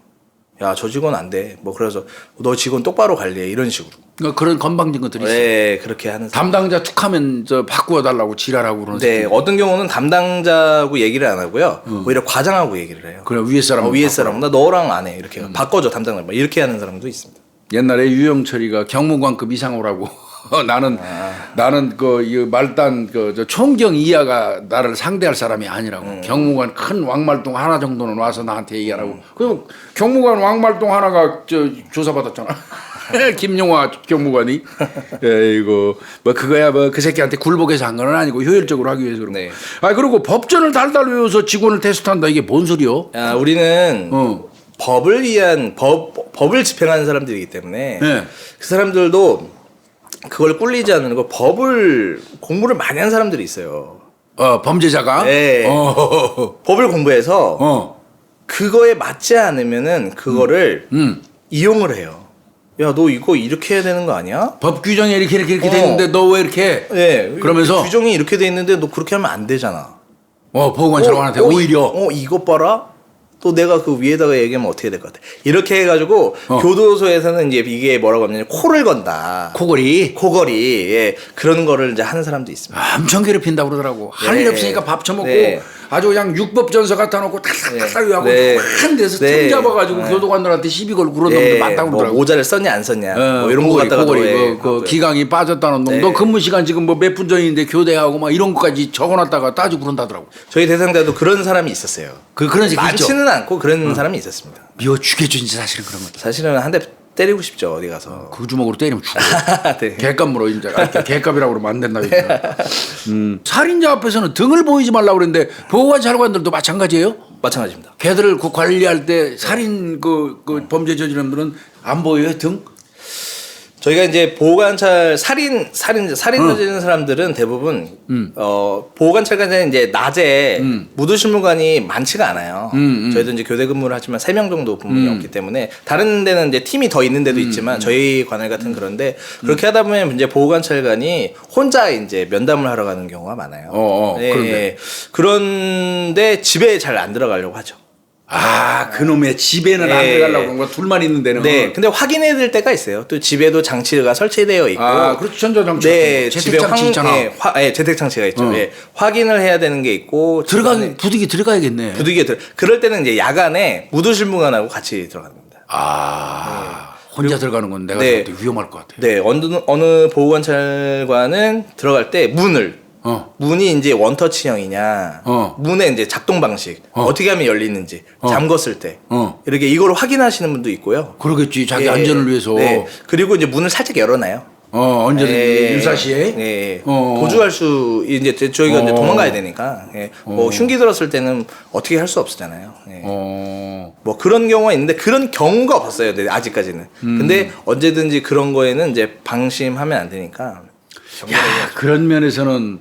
야, 저 직원 안 돼. 뭐 그래서 너 직원 똑바로 관리해 이런 식으로. 그러니까 그런 건방진 것들이 있어요. 네, 그렇게 하는. 담당자 툭하면 저 바꾸어 달라고 지랄하고 그러는. 네, 어떤 경우는 담당자하고 얘기를 안 하고요. 오히려 과장하고 얘기를 해요. 그래 위에 사람. 위에 사람 나 너랑 안 해. 이렇게 바꿔줘 담당자. 막 이렇게 하는 사람도 있습니다. 옛날에 유영철이가 경무관급 이상호라고. 나는 그 말단 저 총경 이하가 나를 상대할 사람이 아니라고. 경무관 큰 왕말동 하나 정도는 와서 나한테 얘기하라고. 그 경무관 왕말동 하나가 저 조사받았잖아. 김용화 경무관이. 이거 뭐 그거야 뭐 그 새끼한테 굴복해서 한 건 아니고 효율적으로 하기 위해서 그런 거. 네. 그리고 법전을 달달 외워서 직원을 테스트한다 이게 뭔 소리요? 우리는 법을 위한 법을 집행하는 사람들이기 때문에 네. 그 사람들도 그걸 꿀리지 않는 법을 공부를 많이 한 사람들이 있어요. 범죄자가. 네. 법을 공부해서 그거에 맞지 않으면은 그거를 이용을 해요. 야, 너 이거 이렇게 해야 되는 거 아니야? 법 규정에 이렇게 돼 있는데 너 왜 이렇게? 네. 그러면서 규정이 이렇게 돼 있는데 너 그렇게 하면 안 되잖아. 보호관 차관한테 오히려. 이것 봐라. 또 내가 그 위에다가 얘기하면 어떻게 될 것 같아? 이렇게 해가지고 교도소에서는 이제 이게 뭐라고 하냐면 코를 건다. 코걸이. 예, 그런 거를 이제 하는 사람도 있습니다. 엄청 괴롭힌다고 그러더라고. 할 일 없으니까 밥 처먹고 아주 그냥 육법전서 갖다 놓고 탁탁탁 하고 한 데서 틈 잡아가지고 교도관들한테 시비 걸고 그런 놈들 많다고 그러더라고. 뭐 모자를 썼냐 안 썼냐 뭐 이런 거 갖다가 그 기강이 빠졌다는 놈. 너 근무 시간 지금 뭐 몇 분 전인데 교대하고 막 이런 것까지 적어놨다가 따지고 그런다더라고. 저희 대상자도 그런 사람이 있었어요. 그런 새끼 많지는 않고 그런 사람이 있었습니다. 미워 죽여줘 진짜 사실은 그런 거. 사실은 한 대 때리고 싶죠 어디 가서. 그 주먹으로 때리면 죽어. 네. 개값 물어 이제. 개값이라고 그러면 안 된다 이제. 살인자 앞에서는 등을 보이지 말라고 그랬는데 보호관 차관들도 마찬가지예요? 마찬가지입니다. 걔들을 관리할 때 살인 그 범죄 저지른 놈들은 안 보여요 등? 저희가 이제 보호관찰 살인 저지르는 사람들은 대부분 보호관찰관은 이제 낮에 무도실무관이 많지가 않아요. 저희도 이제 교대 근무를 하지만 3명 정도 분명히 없기 때문에 다른 데는 이제 팀이 더 있는 데도 있지만 저희 관할 같은 그런데 그렇게 하다 보면 이제 보호관찰관이 혼자 이제 면담을 하러 가는 경우가 많아요. 그런데 그런데 집에 잘 안 들어가려고 하죠. 그놈의 집에는 안 들어가려고 그런 거 둘만 있는 데는. 네, 근데 확인해야 될 때가 있어요. 또 집에도 장치가 설치되어 있고. 그렇죠. 전자장치. 네, 집에 재택장치 있잖아. 재택장치가 있죠. 예, 확인을 해야 되는 게 있고. 부득이 들어가야겠네. 그럴 때는 이제 야간에 무도실무관하고 같이 들어갑니다. 혼자 들어가는 건 내가 볼 때 위험할 것 같아. 네, 어느 보호관찰관은 들어갈 때 문이 이제 원터치형이냐, 문의 이제 작동 방식, 어떻게 하면 열리는지, 잠궜을 때, 이렇게 이걸 확인하시는 분도 있고요. 그러겠지. 자기 안전을 위해서. 네. 그리고 이제 문을 살짝 열어놔요. 언제든지 예, 유사시에. 예. 도주할 수 이제 저희가 이제 도망가야 되니까. 예. 뭐 흉기 들었을 때는 어떻게 할 수 없잖아요. 예. 뭐 그런 경우가 있는데 그런 경우가 없었어요. 네, 아직까지는. 근데 언제든지 그런 거에는 이제 방심하면 안 되니까. 야, 그런 면에서는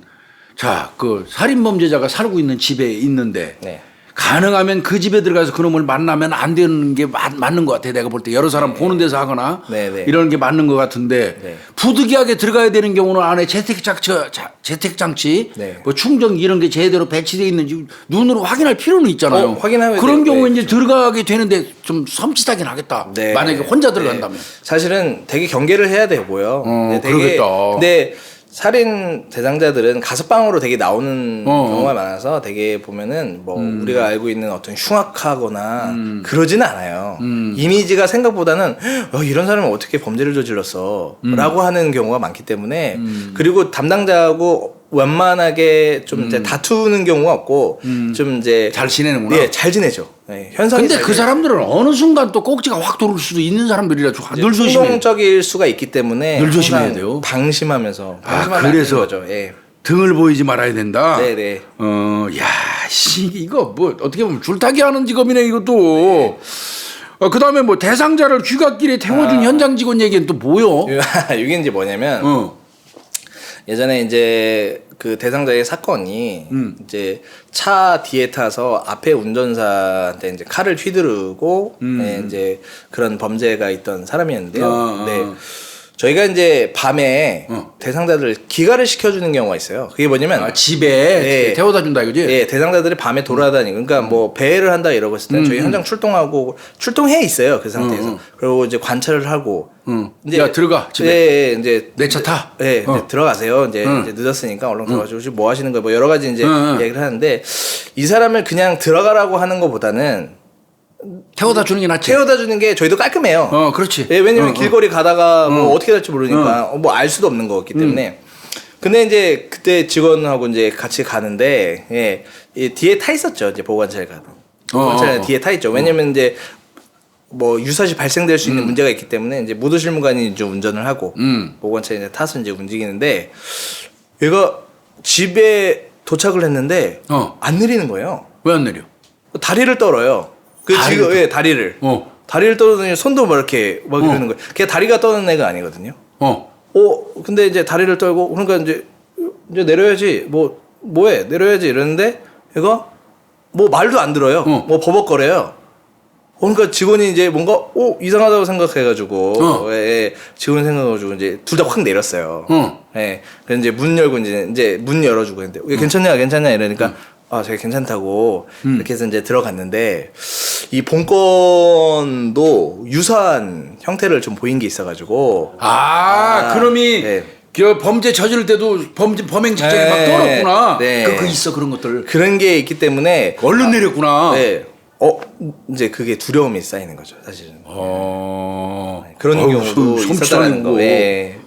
자, 그 살인 범죄자가 살고 있는 집에 있는데 네. 가능하면 그 집에 들어가서 그놈을 만나면 안 되는 게 맞는 것 같아. 내가 볼 때 여러 사람 보는 데서 하거나 네. 이런 게 맞는 것 같은데 네. 부득이하게 들어가야 되는 경우는 안에 재택장치, 네. 뭐 충전기 이런 게 제대로 배치되어 있는지 눈으로 확인할 필요는 있잖아요. 확인하면 그런 돼요. 경우에 네, 이제 들어가게 되는데 좀 섬찟하긴 하겠다. 네. 만약에 혼자 들어간다면. 사실은 되게 경계를 해야 되고요. 네, 되게, 그러겠다. 근데 살인 대상자들은 가석방으로 되게 나오는 경우가 많아서 되게 보면은 뭐 우리가 알고 있는 어떤 흉악하거나 그러지는 않아요. 이미지가 생각보다는 이런 사람은 어떻게 범죄를 저질렀어 라고 하는 경우가 많기 때문에 그리고 담당자하고 완만하게 좀 이제 다투는 경우가 없고 좀 이제 잘 지내는구나. 네, 잘 지내죠. 네, 현상이 근데 잘 그 지내죠. 사람들은 어느 순간 또 꼭지가 확 돌을 수도 있는 사람들이라 늘 조심해. 충동적일 수가 있기 때문에 늘 조심해야 항상 돼요. 방심하면서 아, 방심하면 안 그래서 되는 거죠. 예. 등을 보이지 말아야 된다. 네네. 야, 이거 뭐 어떻게 보면 줄타기 하는 직업이네 이것도. 그다음에 뭐 대상자를 귀갓길에 태워준 현장 직원 얘기는 또 뭐요? 이게 이제 뭐냐면 예전에 이제 그 대상자의 사건이 이제 차 뒤에 타서 앞에 운전사한테 이제 칼을 휘두르고 네, 이제 그런 범죄가 있던 사람이었는데요. 네. 저희가 이제 밤에 대상자들 기가를 시켜주는 경우가 있어요. 그게 뭐냐면 집에 네. 태워다 준다 이거지? 예, 대상자들이 밤에 돌아다니고, 그러니까 뭐 배회를 한다 이러고 있을 때 저희 현장 출동하고 출동해 있어요 그 상태에서. 그리고 이제 관찰을 하고. 야 들어가 집에. 예, 이제 내 차 타. 예, 이제 들어가세요. 이제 늦었으니까 얼른 들어가시고 지금 뭐 하시는 거예요? 뭐 여러 가지 이제 얘기를 하는데 이 사람을 그냥 들어가라고 하는 것보다는 태워다 주는 게 낫지. 태워다 주는 게 저희도 깔끔해요. 그렇지. 예, 왜냐면 길거리 가다가 뭐 어떻게 될지 모르니까 뭐 알 수도 없는 거기 때문에. 근데 이제 그때 직원하고 이제 같이 가는데 예, 이 뒤에 타 있었죠. 이제 보관차가. 보관차는 뒤에 타 있죠. 왜냐면 이제 뭐 유사시 발생될 수 있는 문제가 있기 때문에 이제 무도실무관이 이제 운전을 하고 보관차에 이제 타서 이제 움직이는데 얘가 집에 도착을 했는데 안 내리는 거예요. 왜 안 내려? 다리를 떨어요. 그 다리를 지금 예, 다리를. 다리를 떨더니 손도 막 이렇게 막 이러는 거예요. 걔 다리가 떠는 애가 아니거든요. 근데 이제 다리를 떨고 그러니까 이제 내려야지 뭐해 내려야지 이러는데 얘가 뭐 말도 안 들어요. 뭐 버벅거려요. 그러니까 직원이 이제 뭔가 이상하다고 생각해가지고 예, 직원 생각해가지고 이제 둘 다 확 내렸어요. 예, 그래서 이제 문 열고 이제 문 열어주고 했는데 괜찮냐 이러니까 제가 괜찮다고 이렇게 해서 이제 들어갔는데 이 본건도 유사한 형태를 좀 보인 게 있어가지고 그놈이 네. 그 범죄 저지를 때도 범행 직전에 막 떨었구나. 네. 그 있어 그런 것들. 그런 게 있기 때문에 얼른 내렸구나. 네. 이제 그게 두려움이 쌓이는 거죠, 사실은. 그런 경우도 있었다는 거. 네.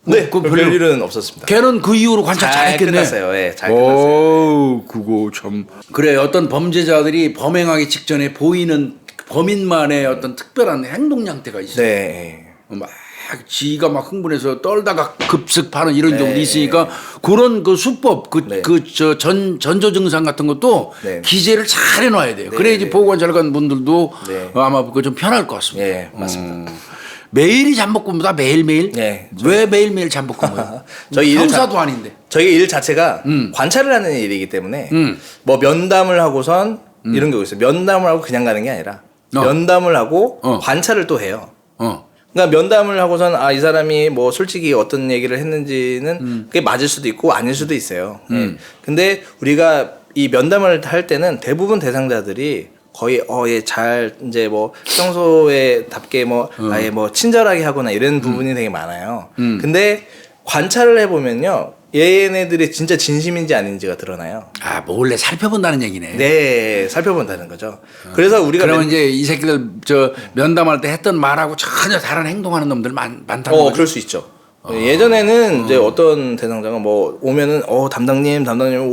네, 별일은 없었습니다. 걔는 그 이후로 관찰 잘했겠네. 끝났어요. 네, 잘 끝났어요. 그거 참. 그래, 어떤 범죄자들이 범행하기 직전에 보이는 범인만의 어떤 특별한 행동 양태가 있어요. 네. 막 지가 막 흥분해서 떨다가 급습하는 이런 경우도 있으니까 그런 그 수법, 전조 증상 같은 것도 기재를 잘 해놔야 돼요. 그래야 이제 보호관찰 간 분들도 아마 그거 좀 편할 것 같습니다. 네, 맞습니다. 매일이 잠복근무다 매일매일? 네. 왜 매일매일 잠복근무예요? 저희 형사도 아닌데. 저희 일 자체가 관찰을 하는 일이기 때문에 뭐 면담을 하고선 이런 경우 있어요. 면담을 하고 그냥 가는 게 아니라 면담을 하고 관찰을 또 해요. 그러니까 면담을 하고선 이 사람이 뭐 솔직히 어떤 얘기를 했는지는 그게 맞을 수도 있고 아닐 수도 있어요. 예. 근데 우리가 이 면담을 할 때는 대부분 대상자들이 거의 잘 이제 뭐 평소에 답게 아예 뭐 친절하게 하거나 이런 부분이 되게 많아요. 근데 관찰을 해보면요. 얘네들이 진짜 진심인지 아닌지가 드러나요. 몰래 살펴본다는 얘기네. 네, 살펴본다는 거죠. 그래서 우리가 그러면 이제 이 새끼들 면담할 때 했던 말하고 전혀 다른 행동하는 놈들 많다는 거죠. 그럴 수 있죠. 예전에는 이제 어떤 대상자가 뭐 오면은 담당님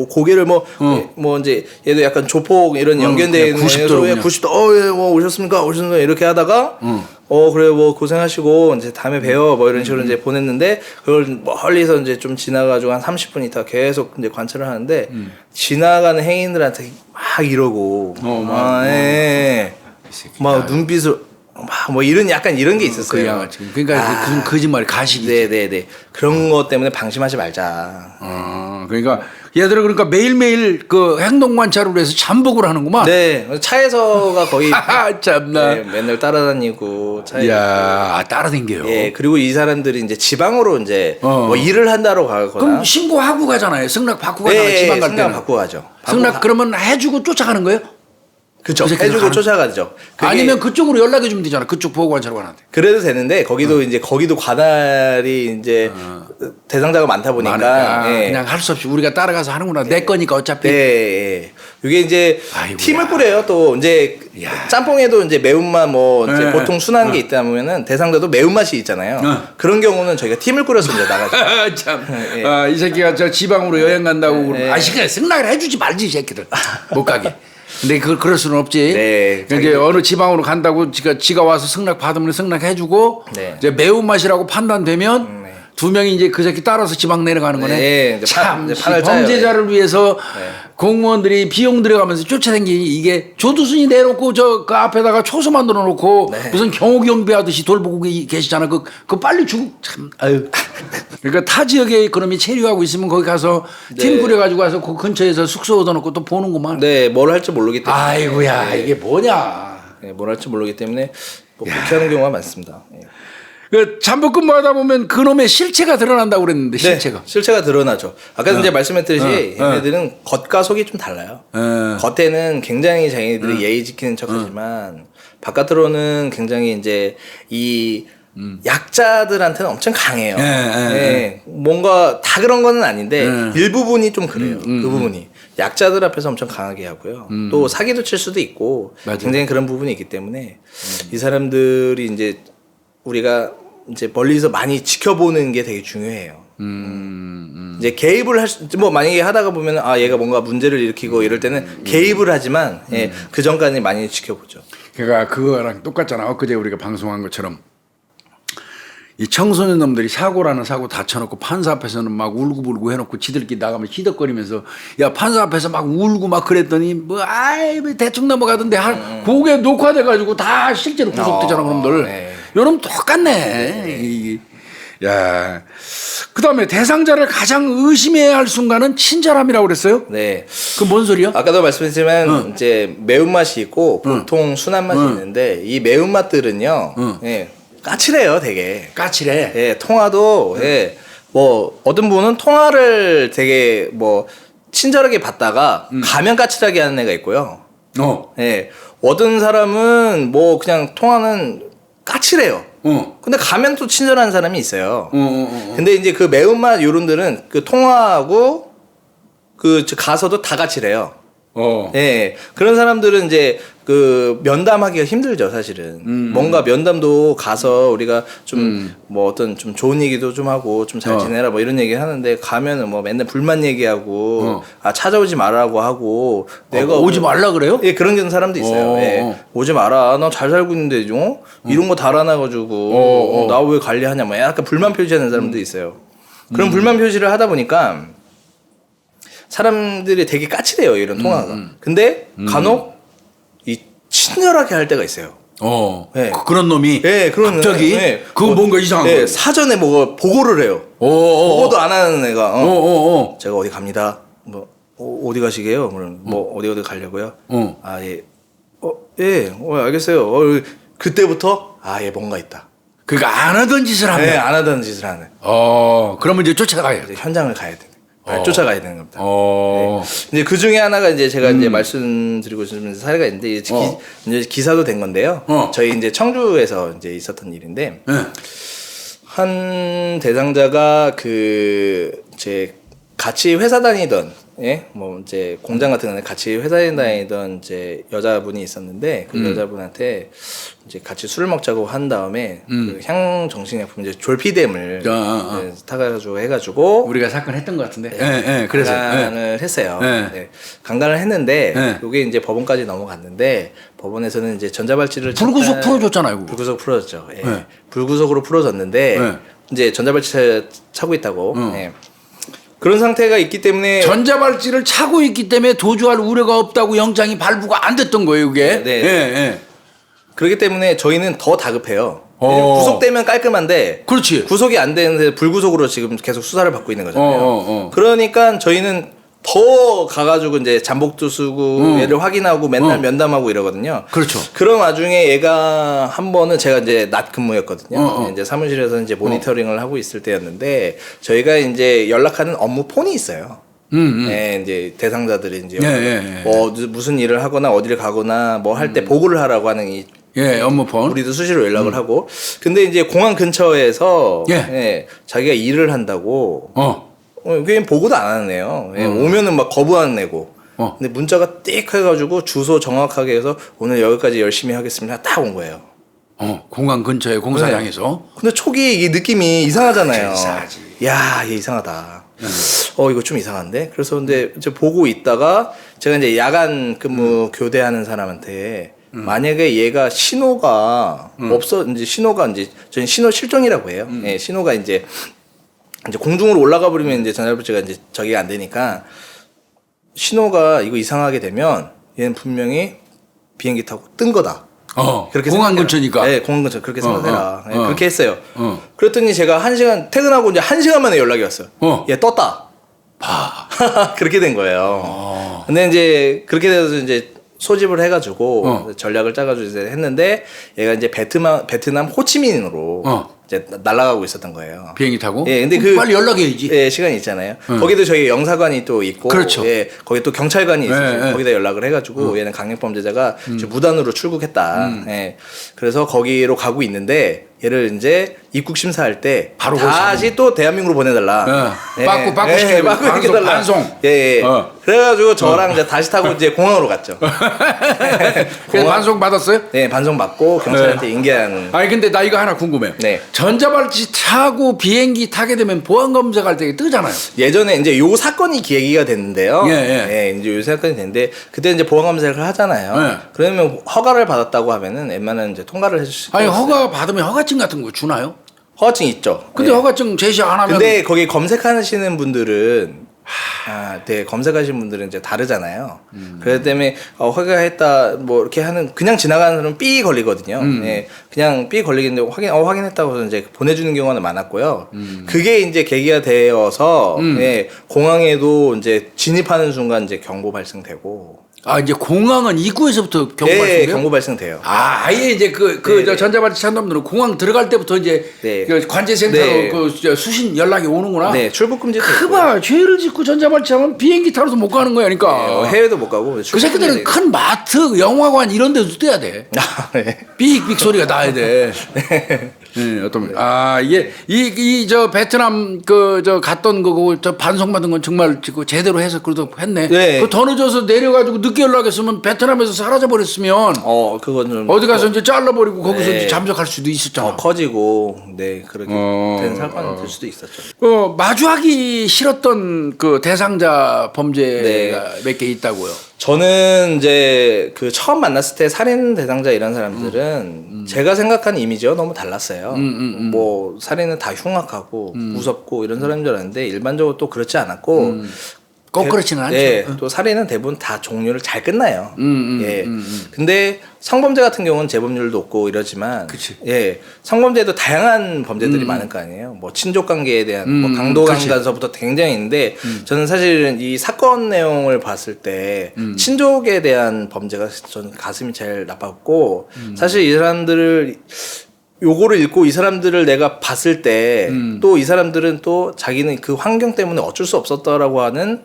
고개를 뭐 이제 얘도 약간 조폭 이런 연결돼 있는 90도로 90도 뭐 오셨습니까 이렇게 하다가 그래 뭐 고생하시고 이제 다음에 봬요 뭐 이런 식으로 이제 보냈는데 그걸 멀리서 이제 좀 지나가지고 한 30분 있다가 계속 이제 관찰을 하는데 지나가는 행인들한테 막 이러고 예. 막 눈빛을 막 뭐 이런 약간 이런 게 있었어요. 그 양아치. 그러니까 그건 거짓말이 가식이지. 네네네. 그런 것 때문에 방심하지 말자. 그러니까 얘들은 그러니까 매일매일 그 행동 관찰을 해서 잠복을 하는구만. 네. 차에서가 거의 참나. 네, 맨날 따라다니고 차에. 야, 따라댕겨요. 예. 그리고 이 사람들이 이제 지방으로 이제 뭐 일을 한다로 가거나. 그럼 신고하고 가잖아요. 승낙 받고 가잖아요. 네, 지방 갈 승낙 때는. 받고 가죠. 승낙 그러면 해주고 쫓아가는 거예요? 그쵸. 그 새끼들 해주고 가는- 쫓아가죠. 그게 아니면 그쪽으로 연락해 주면 되잖아. 그쪽 보호관찰관한테. 그래도 되는데 거기도 이제 거기도 관할이 이제 대상자가 많다 보니까 많으니까 예. 그냥 할 수 없이 우리가 따라가서 하는구나. 내 거니까 어차피. 네, 예. 이게 이제 아이고야. 팀을 꾸려요. 또 이제 야. 짬뽕에도 이제 매운맛 뭐 이제 네. 보통 순한 게 있다 보면은 대상자도 매운맛이 있잖아요. 그런 경우는 저희가 팀을 꾸려서 이제 나가죠. 참. 예. 이 새끼가 저 지방으로 여행 간다고 그러면 네. 시간에 승낙을 해주지 말지 이 새끼들. 못 가게. 근데 그럴 수는 없지. 네, 그러니까 이제 어느 지방으로 간다고 지가 와서 승낙 받으면 승낙해주고 네. 이제 매운맛이라고 판단되면 네. 두 명이 이제 그 새끼 따라서 지방 내려가는 거네. 네, 이제 참 이제 판을 짜요. 범죄자를 위해서 네. 공무원들이 비용 들여가면서 쫓아다니기 이게 조두순이 내놓고 저 그 앞에다가 초소 만들어 놓고 네. 무슨 경호경비하듯이 돌보고 계시잖아. 그 빨리 죽 참. 아유. 그러니까 타 지역에 그놈이 체류하고 있으면 거기 가서 팀 네. 꾸려가지고 가서 그 근처에서 숙소 얻어놓고 또 보는구만. 네, 뭘 할지 모르기 때문에. 아이고야 이게 뭐냐. 네, 뭘 할지 모르기 때문에 뭐 그렇게 하는 경우가 많습니다. 예. 그 잠복 근무하다 보면 그놈의 실체가 드러난다고 그랬는데 실체가. 네, 실체가 드러나죠. 아까 이제 말씀했듯이 얘네들은 겉과 속이 좀 달라요. 겉에는 굉장히 자기네들이 예의 지키는 척하지만 바깥으로는 굉장히 이제 이 약자들한테는 엄청 강해요. 네, 뭔가 다 그런 거는 아닌데 일부분이 좀 그래요. 그 부분이 약자들 앞에서 엄청 강하게 하고요. 또 사기도 칠 수도 있고 맞아요. 굉장히 그런 부분이 있기 때문에 이 사람들이 이제 우리가 이제 멀리서 많이 지켜보는 게 되게 중요해요. 이제 개입을 뭐 만약에 하다가 보면 얘가 뭔가 문제를 일으키고 이럴 때는 개입을 하지만 예, 그 전까지 많이 지켜보죠. 그러니까 그거랑 똑같잖아. 엊그제 우리가 방송한 것처럼 이 청소년 놈들이 사고라는 사고 다쳐놓고 판사 앞에서는 막 울고불고 해놓고 지들끼리 나가면 희덕거리면서 야 판사 앞에서 막 울고 막 그랬더니 뭐 대충 넘어가던데 그게 녹화돼가지고 다 실제로 구속되잖아 그놈들. 네. 요놈 똑같네. 야, 그다음에 대상자를 가장 의심해야 할 순간은 친절함이라고 그랬어요? 네. 그 뭔 소리야? 아까도 말씀드렸지만 이제 매운맛이 있고 보통 순한 맛이 있는데 이 매운맛들은요. 예, 까칠해요, 되게. 까칠해. 예, 통화도 예, 뭐 어떤 분은 통화를 되게 뭐 친절하게 받다가 가면 까칠하게 하는 애가 있고요. 예, 어떤 사람은 뭐 그냥 통화는 까칠해요. 근데 가면 또 친절한 사람이 있어요. 근데 이제 그 매운맛 요런들은 그 통화하고 그 가서도 다 까칠해요. 예, 그런 사람들은 이제 그 면담하기가 힘들죠, 사실은. 뭔가 면담도 가서 우리가 좀 뭐 어떤 좀 좋은 얘기도 좀 하고 좀 잘 지내라 뭐 이런 얘기 하는데 가면은 뭐 맨날 불만 얘기하고 찾아오지 말라고 하고 내가 오지 말라 그래요? 예, 그런 사람도 있어요. 예. 오지 마라. 나 잘 살고 있는데 이런 거 달아놔가지고 나 왜 관리하냐 뭐 약간 불만 표시하는 사람도 있어요. 그런 불만 표시를 하다 보니까 사람들이 되게 까칠해요, 이런 통화가. 근데 간혹 이 친절하게 할 때가 있어요. 네. 그런 놈이 갑자기 그거 뭐, 뭔가 이상한 거. 사전에 뭐 보고를 해요. 보고도 안 하는 애가 제가 어디 갑니다. 뭐 어디 가시게요? 뭐 어디 가려고요? 예. 알겠어요. 그때부터 얘 뭔가 있다. 그러니까 안 하던 짓을 하면. 네, 안 하던 짓을 하는. 그러면 이제 쫓아가요. 이제 현장을 가야 돼. 쫓아가야 되는 겁니다. 네. 이제 그 중에 하나가 이제 제가 이제 말씀드리고 싶은 사례가 있는데 이제 기사도 된 건데요. 저희 이제 청주에서 이제 있었던 일인데 한 대상자가 제 같이 회사 다니던 예, 뭐 이제 공장 같은 데 같이 회사에 다니던 이제 여자분이 있었는데 그 여자분한테 이제 같이 술을 먹자고 한 다음에 그 향정신약품 이제 졸피뎀을 네, 타가지고 해가지고 우리가 사건 했던 것 같은데. 예, 그래서 강간을 했어요. 네, 강간을 했는데 이게 이제 법원까지 넘어갔는데 법원에서는 이제 전자발찌를 불구속 풀어줬잖아요. 그거. 불구속 풀어졌죠. 예. 불구속으로 풀어졌는데 이제 전자발찌 차고 있다고. 예. 그런 상태가 있기 때문에 전자발찌를 차고 있기 때문에 도주할 우려가 없다고 영장이 발부가 안 됐던 거예요, 이게. 네. 예. 그렇기 때문에 저희는 더 다급해요. 구속되면 깔끔한데 그렇지. 구속이 안 되는데 불구속으로 지금 계속 수사를 받고 있는 거잖아요. 그러니까 저희는 더 가가지고 이제 잠복도 쓰고 얘를 확인하고 맨날 면담하고 이러거든요. 그렇죠. 그런 와중에 얘가 한 번은 제가 이제 낮 근무였거든요. 이제 사무실에서 이제 모니터링을 하고 있을 때였는데 저희가 이제 연락하는 업무 폰이 있어요. 네, 이제 대상자들이 이제 뭐 무슨 일을 하거나 어디를 가거나 뭐 할 때 보고를 하라고 하는 이 업무폰. 우리도 수시로 연락을 하고 근데 이제 공항 근처에서 자기가 일을 한다고 그냥 보고도 안 하는 애요. 오면은 막 거부하는 애고. 근데 문자가 띡 해가지고 주소 정확하게 해서 오늘 여기까지 열심히 하겠습니다. 딱 온 거예요. 공항 근처에 공사장에서. 근데 초기 이 느낌이 이상하잖아요. 이상하지. 야, 얘 이상하다. 이거 좀 이상한데? 그래서 근데 이제 보고 있다가 제가 이제 야간 근무 교대하는 사람한테 만약에 얘가 신호가 이제 신호가 이제 저희 신호 실종이라고 해요. 예, 신호가 이제 공중으로 올라가 버리면 이제 전자발찌가 이제 저기가 안 되니까 신호가 이거 이상하게 되면 얘는 분명히 비행기 타고 뜬 거다. 그렇게 공항 생각해라. 근처니까. 네, 공항 근처 그렇게 생각해라. 네, 그렇게 했어요. 그랬더니 제가 1시간 퇴근하고 이제 1시간 만에 연락이 왔어요. 얘 떴다. 그렇게 된 거예요. 근데 이제 그렇게 돼서 이제 소집을 해가지고 전략을 짜가지고 이제 했는데 얘가 이제 베트남 호치민으로 이제 날아가고 있었던 거예요. 비행기 타고? 예, 근데 빨리 연락해야지. 예, 시간이 있잖아요. 거기도 저희 영사관이 또 있고, 그렇죠. 예, 거기 또 경찰관이 있어요. 거기다 연락을 해가지고 얘는 강력범죄자가 이제 무단으로 출국했다. 예, 그래서 거기로 가고 있는데 얘를 이제 입국 심사할 때 바로 다시 또 대한민국으로 보내달라. 빠꾸 시켜달라. 반송. 예. 그래가지고 저랑 이제 다시 타고 이제 공항으로 갔죠. 그래서 반송 받았어요? 네, 반송 받고 경찰한테 인계한. 아니 근데 나 이거 하나 궁금해요. 네. 전자발찌 차고 비행기 타게 되면 보안 검색할 때 뜨잖아요. 예전에 이제 요 사건이 계기가 됐는데요. 예. 이제 요 사건이 됐는데 그때 이제 보안 검색을 하잖아요. 그러면 허가를 받았다고 하면은 웬만한 이제 통과를 해주실 아니 거예요. 허가 받으면 허가증 같은 거 주나요? 허가증 있죠. 근데 허가증 제시 안 하면 근데 거기 검색하시는 분들은 네, 검색하시는 분들은 이제 다르잖아요. 그렇기 때문에 허가했다 뭐 이렇게 하는 그냥 지나가는 사람은 삐 걸리거든요. 네, 그냥 삐 걸리겠는데 확인했다고 해서 이제 보내주는 경우가 많았고요. 그게 이제 계기가 되어서 네, 공항에도 이제 진입하는 순간 이제 경보 발생되고. 이제 공항은 입구에서부터 경고 네, 발생돼요? 경보 발생돼요. 아예 이제 저 전자발찌 찬 놈들은 공항 들어갈 때부터 이제 그 관제센터로 저 수신 연락이 오는구나. 네, 출국금지. 그봐 죄를 짓고 전자발찌 하면 비행기 타러도 못 가는 거야, 그러니까. 해외도 못 가고. 그 새끼들은 큰 마트, 영화관 이런 데도 떼야 돼. 네. 삑삑 소리가 나야 돼. 네, 어떤 이게 저 베트남 저 갔던 거고 저 반송받은 건 정말 제대로 해서 그래도 했네. 네. 그 더 늦어서 내려가지고 늦게 연락했으면 베트남에서 사라져 버렸으면 그건 좀 어디 가서 이제 잘라버리고 거기서 이제 잠적할 수도 있었잖아. 커지고 그렇게 된 사건이 될 수도 있었죠. 마주하기 싫었던 그 대상자 범죄가 몇 개 있다고요. 저는 이제 그 처음 만났을 때 살인 대상자 이런 사람들은 제가 생각한 이미지와 너무 달랐어요. 뭐 살인은 다 흉악하고 무섭고 이런 사람인 줄 알았는데 일반적으로 또 그렇지 않았고 꼭 그렇지는 않죠. 네, 또 살인은 대부분 다 종류를 잘 끝나요. 예. 근데 성범죄 같은 경우는 재범률도 높고 이러지만, 그치. 예, 성범죄도 다양한 범죄들이 많을 거 아니에요. 뭐 친족 관계에 대한 뭐 강도 강간서부터 굉장히 있는데, 저는 사실은 이 사건 내용을 봤을 때 친족에 대한 범죄가 저는 가슴이 제일 나빴고, 사실 이 사람들을 요거를 읽고 이 사람들을 내가 봤을 때 또 이 사람들은 또 자기는 그 환경 때문에 어쩔 수 없었다라고 하는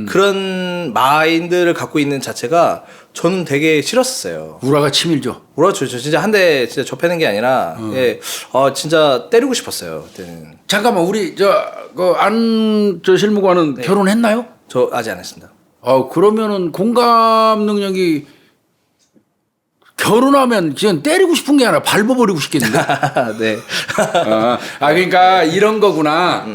그런 마인드를 갖고 있는 자체가 저는 되게 싫었어요. 우라가 치밀죠. 그렇죠. 저 진짜 한 대 진짜 좁혀낸 게 아니라 진짜 때리고 싶었어요. 그때는. 잠깐만 우리 저 실무관은 결혼했나요? 저 아직 안 했습니다. 그러면은 공감 능력이 결혼하면 그냥 때리고 싶은 게 아니라 밟아버리고 싶겠는데. 네. 그러니까 이런 거구나.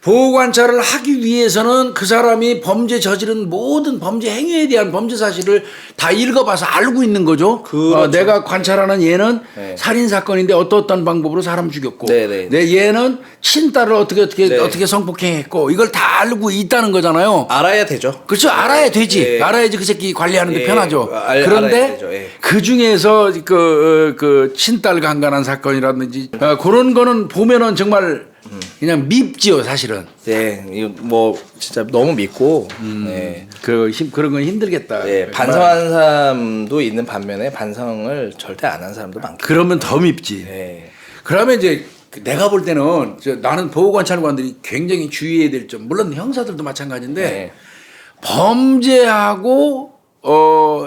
보호 관찰을 하기 위해서는 그 사람이 범죄 저지른 모든 범죄 행위에 대한 범죄 사실을 다 읽어봐서 알고 있는 거죠. 그렇죠. 내가 관찰하는 얘는 네. 살인 사건인데 어떤 방법으로 사람 죽였고, 네. 내 얘는 친딸을 네. 어떻게 성폭행했고, 이걸 다 알고 있다는 거잖아요. 알아야 되죠. 그렇죠. 알아야 되지. 예. 알아야지 그 새끼 관리하는 게 예. 편하죠. 알아야 그런데 되죠. 예. 그 중에서 그 친딸 강간한 사건이라든지 그런 거는 보면은 정말 그냥 밉지요, 사실은. 네, 이거 뭐 진짜 너무 믿고 네. 그런 건 힘들겠다. 네, 반성하는 사람도 있는 반면에 반성을 절대 안 한 사람도 많고. 그러면 더 밉지. 네. 그러면 이제 내가 볼 때는 나는 보호관찰관들이 굉장히 주의해야 될 점, 물론 형사들도 마찬가지인데 네. 범죄하고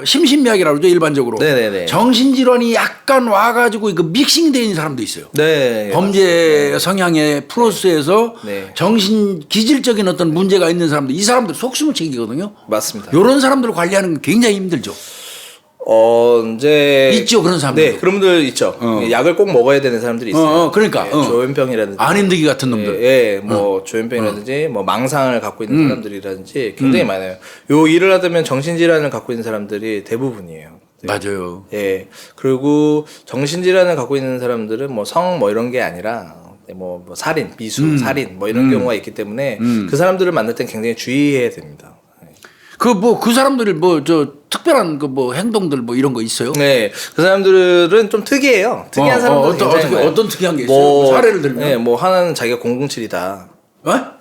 심신미약이라고 그러죠, 일반적으로. 네네네. 정신질환이 약간 와가지고 이거 믹싱되어 있는 사람도 있어요. 네. 범죄 성향의 플러스에서 네. 정신 기질적인 어떤 문제가 있는 사람들, 이 사람들 속수무 책이거든요. 맞습니다. 이런 사람들을 관리하는 건 굉장히 힘들죠. 이제 있죠, 그런 사람들. 네, 그런 분들 있죠. 약을 꼭 먹어야 되는 사람들이 있어요. 그러니까 네, 조현병이라든지 안힘들기 같은 놈들. 예, 뭐 조현병이라든지 뭐 망상을 갖고 있는 사람들이라든지 굉장히 많아요. 요 일을 하다면 정신질환을 갖고 있는 사람들이 대부분이에요. 네. 맞아요. 예. 그리고 정신질환을 갖고 있는 사람들은 뭐 성 뭐 이런 게 아니라 뭐 살인, 미수, 살인 뭐 이런 경우가 있기 때문에 그 사람들을 만날 땐 굉장히 주의해야 됩니다. 그 사람들이 특별한 행동들 이런 거 있어요? 네, 그 사람들은 좀 특이해요. 특이한 사람들 굉장히 많아요. 어떤 특이한 게 있어요? 사례를 들면. 네, 뭐 하나는 자기가 007이다.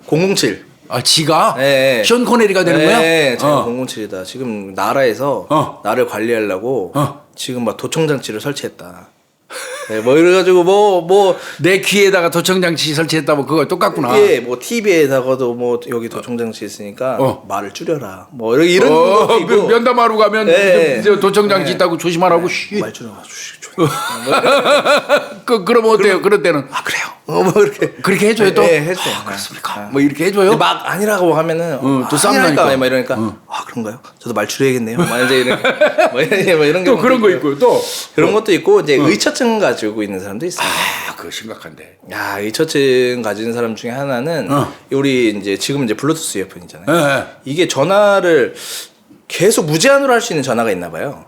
007. 지가? 네. 션 코네리가 되는 거야? 네, 자기가 007이다. 지금 나라에서 나를 관리하려고 지금 막 도청장치를 설치했다. 네, 뭐 이래가지고 내 귀에다가 도청장치 설치했다 그거 똑같구나. 예, 뭐 TV에다가도 뭐 여기 도청장치 있으니까 말을 줄여라. 뭐 이런 것도 있고. 면담하러 가면 네. 도청장치 있다고 조심하라고. 말 줄여라. 그러면 어때요? 그럴 때는 그래요. 뭐 이렇게 그렇게 해줘요 또. 네, 해줘요. 그렇습니까? 뭐 이렇게 해줘요? 막 아니라고 하면은 또 싸움나니까. 막 이러니까 그런가요? 저도 말 줄여야겠네요. 막 이제 뭐 이런 또 그런 거 있고 또 그런 것도 있고 이제 의처증 가지고 있는 사람도 있어요. 그거 심각한데. 의처증 가지는 사람 중에 하나는 우리 이제 지금 이제 블루투스 이어폰이잖아요. 네. 이게 전화를 계속 무제한으로 할 수 있는 전화가 있나 봐요.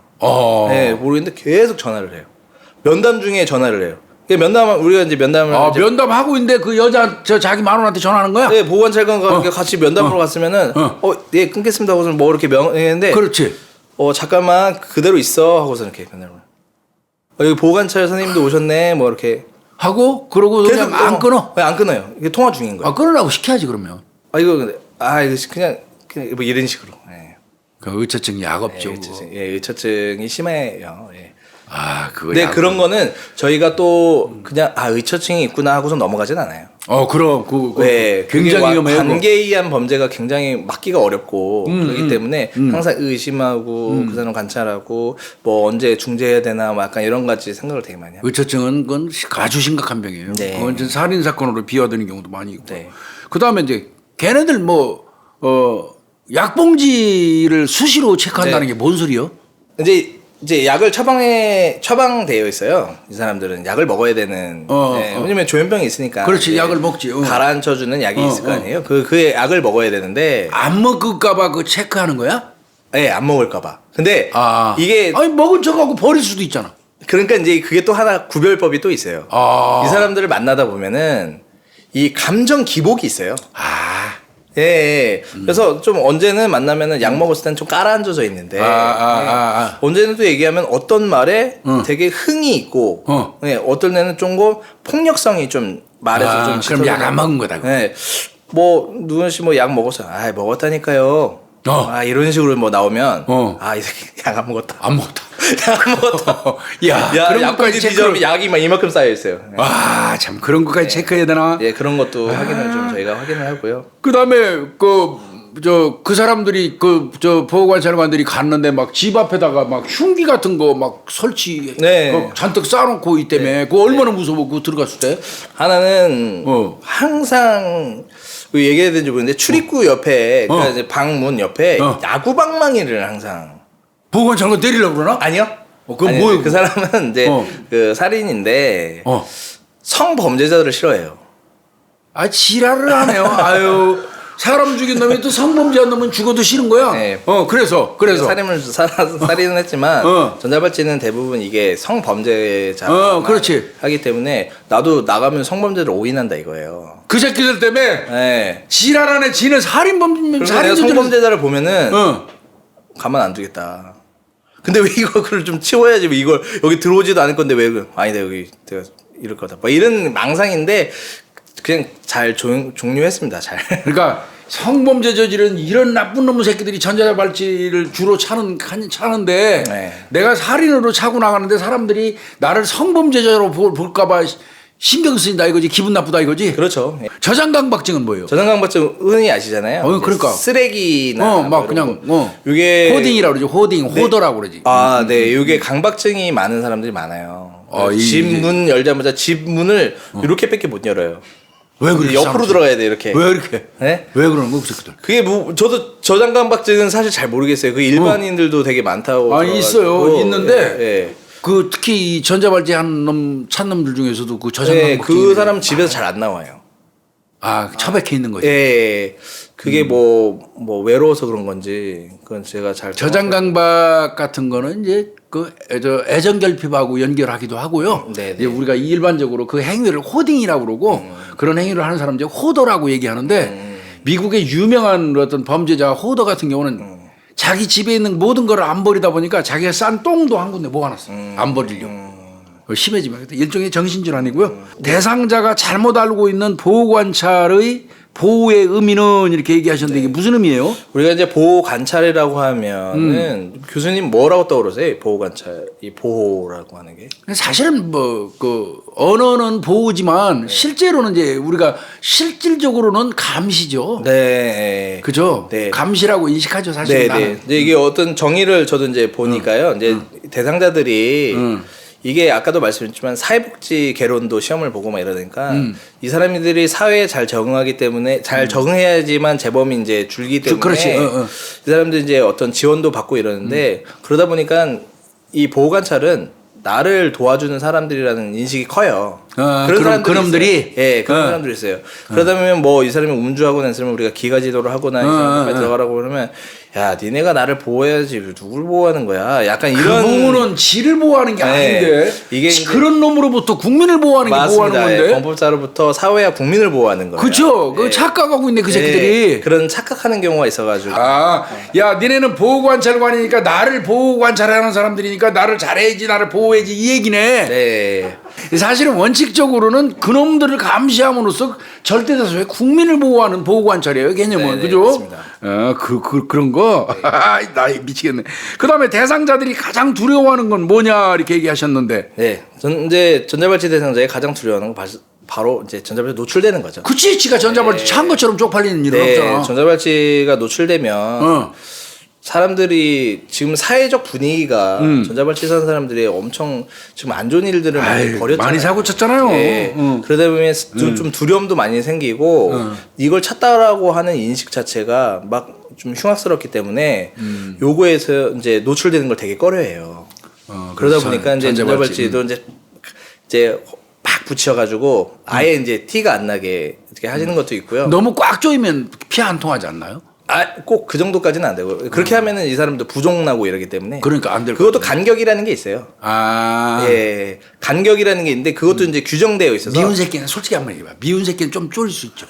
네, 모르겠는데 계속 전화를 해요. 면담 중에 전화를 해요. 우리가 이제 면담을 면담하고 있는데 그 여자 자기 마누라한테 전화하는 거야? 네, 보호관찰관과 같이 면담으로 갔으면은 네, 끊겠습니다 하고서 뭐 이렇게 명했는데 그렇지. 잠깐만 그대로 있어 하고서 이렇게 면담을. 여기 보호관찰 선생님도 오셨네 뭐 이렇게 하고 그러고 그냥 안 끊어? 안 끊어요. 이게 통화 중인 거야. 끊으라고 시켜야지 그러면. 이거 그냥 뭐 이런 식으로. 네. 그 의처증이 약없죠. 의처증이 심해요. 예. 그거. 네, 그런 거는 저희가 또 그냥 의처증이 있구나 하고서 넘어가진 않아요. 그럼 네, 굉장히 위험해요. 관계에 의한 범죄가 굉장히 막기가 어렵고 그렇기 때문에 항상 의심하고 그 사람 관찰하고 뭐 언제 중재해야 되나 뭐 약간 이런 가지 생각을 되게 많이 해요. 의처증은 그건 아주 심각한 병이에요. 네. 그건 이제 살인 사건으로 비화되는 경우도 많이 있고. 네. 그다음에 이제 걔네들 약봉지를 수시로 체크한다는 게 뭔 소리요? 이제 약을 처방되어 있어요. 이 사람들은 약을 먹어야 되는. 왜냐면 조현병이 있으니까. 그렇지, 약을 먹지. 가라앉혀주는 약이 있을 거 아니에요. 그 약을 먹어야 되는데. 안 먹을까봐 그 체크하는 거야? 네, 안 먹을까봐. 근데 이게 먹은 척하고 버릴 수도 있잖아. 그러니까 이제 그게 또 하나 구별법이 또 있어요. 이 사람들을 만나다 보면은 이 감정 기복이 있어요. 예. 그래서 좀 언제는 만나면은 약 먹었을 때는 좀 깔아앉아져 있는데 언제는 또 얘기하면 어떤 말에 되게 흥이 있고 어떤 애는 좀 폭력성이 좀 말해서 좀 그럼 약 안 먹은 거다. 네. 뭐 누군 씨 뭐 약 먹었어요. 먹었다니까요. 이런 식으로 뭐 나오면 이 새끼 약 안 먹었다. 안 먹었다. 약 안 먹었다. 그런 약까지 뒤져면 약이 막 이만큼 쌓여 있어요. 참 그런 것까지 체크해야 되나? 예, 그런 것도 확인을 좀 저희가 확인을 하고요. 그다음에 그 사람들이 보호관찰관들이 갔는데 막 집 앞에다가 막 흉기 같은 거 막 설치 네. 잔뜩 쌓아놓고 있다며. 그거 얼마나 무서워 그거 들어갔을 때. 하나는 항상 왜 얘기해야 되는지 모르겠는데 출입구 옆에 그러니까 이제 방문 옆에 야구 방망이를 항상 보호관찰관 때리려고 그러나? 아니요. 그건 아니, 뭐예요? 그 사람은 이제 그 살인인데 성범죄자들을 싫어해요. 아 지랄을 하네요. 아유 사람 죽인 놈이 또 성범죄한 놈은 죽어도 싫은 거야. 네. 그래서 살인은 했지만 전자발찌는 대부분 이게 성범죄자 그렇지. 하기 때문에 나도 나가면 성범죄를 오인한다 이거예요. 그 새끼들 때문에 네. 지랄하네. 지는 그래서 내가 성범죄자를 보면은 가만 안 두겠다. 근데 왜 이걸 좀 치워야지 왜 이걸 여기 들어오지도 않을 건데 왜 아니다 여기 내가 이럴 거다. 뭐 이런 망상인데 그냥 잘 종료했습니다. 잘. 그러니까 성범죄 저지른 이런 나쁜 놈의 새끼들이 전자발찌를 주로 차는데 네. 내가 살인으로 차고 나가는데 사람들이 나를 성범죄자로 볼까봐 신경 쓰인다 이거지. 기분 나쁘다 이거지. 그렇죠. 저장강박증은 뭐예요? 저장강박증 흔히 아시잖아요. 그러니까 쓰레기나 막 그냥 이게 호딩이라고 그러지. 호딩, 호더라고 그러지. 아, 네. 이게 강박증이 많은 사람들이 많아요. 집 문 열자마자 집 문을 이렇게밖에 못 열어요. 왜 그렇게 옆으로 싸움치? 들어가야 돼 이렇게. 왜 이렇게? 네? 왜 그러는 거야, 그 새끼들? 그게 저도 저장강박증은 사실 잘 모르겠어요. 그 일반인들도 되게 많다고. 있어요. 들어가지고. 있는데 예. 그 특히 이 전자발찌 찬 놈들 중에서도 그 예, 저장강박증. 그 사람 집에서 잘 안 나와요. 처박혀 있는 거지. 예. 그게 뭐 외로워서 그런 건지 그건 제가 잘 저장강박 같은 거는 이제 애정결핍하고 연결하기도 하고요. 네네. 이제 우리가 일반적으로 그 행위를 호딩이라고 그러고 그런 행위를 하는 사람 이제 호더라고 얘기하는데 미국의 유명한 어떤 범죄자 호더 같은 경우는 자기 집에 있는 모든 걸 안 버리다 보니까 자기가 싼 똥도 한 군데 모아놨어. 안 버리려고. 심해지면 일종의 정신질환이고요. 대상자가 잘못 알고 있는 보호관찰의 보호의 의미는 이렇게 얘기하셨는데 이게 무슨 의미예요? 우리가 이제 보호 관찰이라고 하면은 교수님 뭐라고 떠오르세요? 보호 관찰 이 보호라고 하는 게 사실은 언어는 보호지만 실제로는 이제 우리가 실질적으로는 감시죠. 네, 그죠? 네. 감시라고 인식하죠, 사실. 네, 나는. 네. 이제 이게 어떤 정의를 저도 이제 보니까요. 이제 대상자들이 이게 아까도 말씀드렸지만 사회복지 개론도 시험을 보고 막 이러니까 이 사람들이 사회에 잘 적응하기 때문에 잘 적응해야지만 재범이 이제 줄기 때문에 그렇지. 이 사람들이 이제 어떤 지원도 받고 이러는데 그러다 보니까 이 보호관찰은 나를 도와주는 사람들이라는 인식이 커요. 그놈들이? 예, 그런 사람들이 있어요. 그러다 보면 뭐 이 사람이 음주하고 났으면 우리가 기가지도를 하거나 이 사람들 들어가라고 그러면 야, 니네가 나를 보호해야지 누굴 보호하는 거야? 약간 이런. 그 보호는 지를 보호하는 게 아닌데 이게 그런 놈으로부터 국민을 보호하는 게 보호하는 맞습니다. 건데. 예, 범법자로부터 사회와 국민을 보호하는 거예요. 그렇죠. 그 착각하고 있네 그 새끼들이. 그런 착각하는 경우가 있어가지고. 야, 니네는 보호관찰관이니까 나를 보호관찰하는 사람들이니까 나를 잘해야지, 나를 보호해야지 이 얘기네. 네. 사실은 원칙적으로는 그놈들을 감시함으로써 절대다수의 국민을 보호하는 보호관찰이에요, 개념은. 네네, 그죠? 맞습니다. 그런 거? 나 미치겠네. 그 다음에 대상자들이 가장 두려워하는 건 뭐냐, 이렇게 얘기하셨는데. 네. 이제 전자발찌 대상자의 가장 두려워하는 건 바로 이제 전자발찌 노출되는 거죠. 그치, 지가 전자발찌 찬 것처럼 쪽팔리는 일은 없잖아. 전자발찌가 노출되면 사람들이 지금 사회적 분위기가 전자발찌 사는 사람들이 엄청 지금 안 좋은 일들을 많이 벌였잖아요. 많이 사고 쳤잖아요. 네. 그러다 보면 좀 두려움도 많이 생기고 이걸 찾다라고 하는 인식 자체가 막 좀 흉악스럽기 때문에 요거에서 이제 노출되는 걸 되게 꺼려해요. 그러다 보니까 이제 전자발찌도 이제 막 붙여가지고 아예 이제 티가 안 나게 이렇게 하시는 것도 있고요. 너무 꽉 조이면 피 안 통하지 않나요? 꼭 그 정도까지는 안 되고 그렇게 하면은 이 사람도 부종나고 이러기 때문에 그러니까 안 될 그것도 간격이라는 게 있어요. 예, 간격이라는 게 있는데 그것도 이제 규정되어 있어서 미운 새끼는 솔직히 한번 얘기해봐. 미운 새끼는 좀 쫄릴 수 있죠.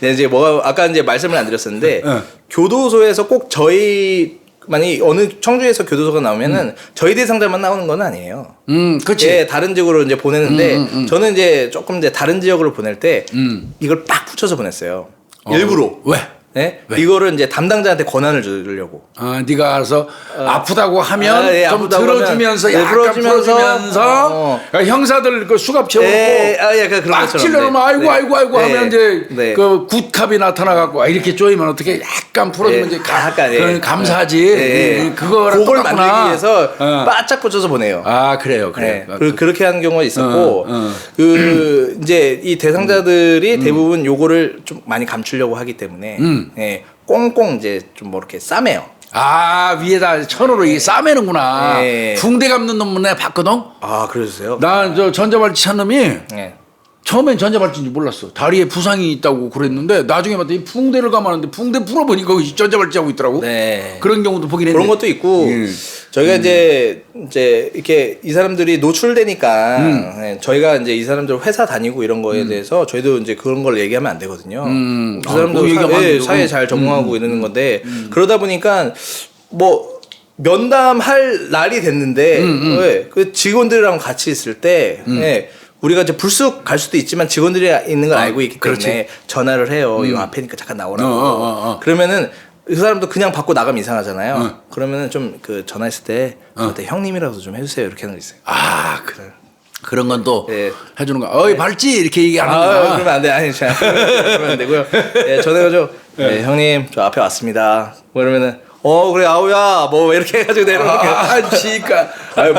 네, 이제 아까 이제 말씀을 안 드렸었는데 교도소에서 꼭 만약 어느 청주에서 교도소가 나오면은 저희 대상자만 나오는 건 아니에요. 그렇지. 예, 다른 지역으로 이제 보내는데 저는 이제 조금 이제 다른 지역으로 보낼 때 이걸 빡 붙여서 보냈어요. 일부러. 왜? 네? 왜? 이거를 이제 담당자한테 권한을 주려고. 네가 알아서 아프다고 하면 예, 좀 아프다고 들어주면서 하면, 약간 풀어주면서 그러니까 형사들 그 수갑 채우고 약간 그런 막 것처럼. 찔러놓으면 아이고 하면 이제 네. 그 굿캅이 나타나갖고 이렇게 쪼이면 어떻게 약간 풀어주면 이제 그건 감사하지. 그거랑 그걸 똑같구나. 만들기 위해서 바짝 꽂혀서 보내요. 그래요. 네. 그렇게 하는 경우가 있었고 그 이제 이 대상자들이 대부분 요거를 좀 많이 감추려고 하기 때문에 예, 꽁꽁 이제 좀 뭐 이렇게 싸매요. 위에다 천으로 이게 싸매는구나. 네. 붕대 감는 놈은 내가 봤거든. 그러세요? 난 저 전자발찌 찬 놈이 네. 처음엔 전자발찌인지 몰랐어. 다리에 부상이 있다고 그랬는데 나중에 봤더니 붕대를 감았는데 붕대 풀어보니까 거기 전자발찌 하고 있더라고. 네. 그런 경우도 보긴 했는데. 그런 것도 있고 저희가 이제 이렇게 이 사람들이 노출되니까 네, 저희가 이제 이 사람들 회사 다니고 이런 거에 대해서 저희도 이제 그런 걸 얘기하면 안 되거든요. 그 사람도 그거 얘기하면 안 되죠. 사회에 잘 적응하고 이러는 건데 그러다 보니까 뭐 면담할 날이 됐는데 왜? 그 직원들이랑 같이 있을 때 네, 우리가 이제 불쑥 갈 수도 있지만 직원들이 있는 걸 알고 있기 때문에 그렇지. 전화를 해요. 이 앞에니까 잠깐 나오라고. 그러면은 그 사람도 그냥 받고 나가면 이상하잖아요. 그러면은 좀 그 전화했을 때 저한테 형님이라도 좀 해주세요. 이렇게 하는 거 있어요. 그래. 그런 건 또 예. 해주는 거. 어이 발찌 이렇게 얘기하는구나. 그러면 안 돼. 아니, 그러면 안 되고요. 예, 전화해가지고 형님 저 앞에 왔습니다. 뭐 이러면은 그래 아우야 뭐 이렇게 해가지고 내려오는 게. 지가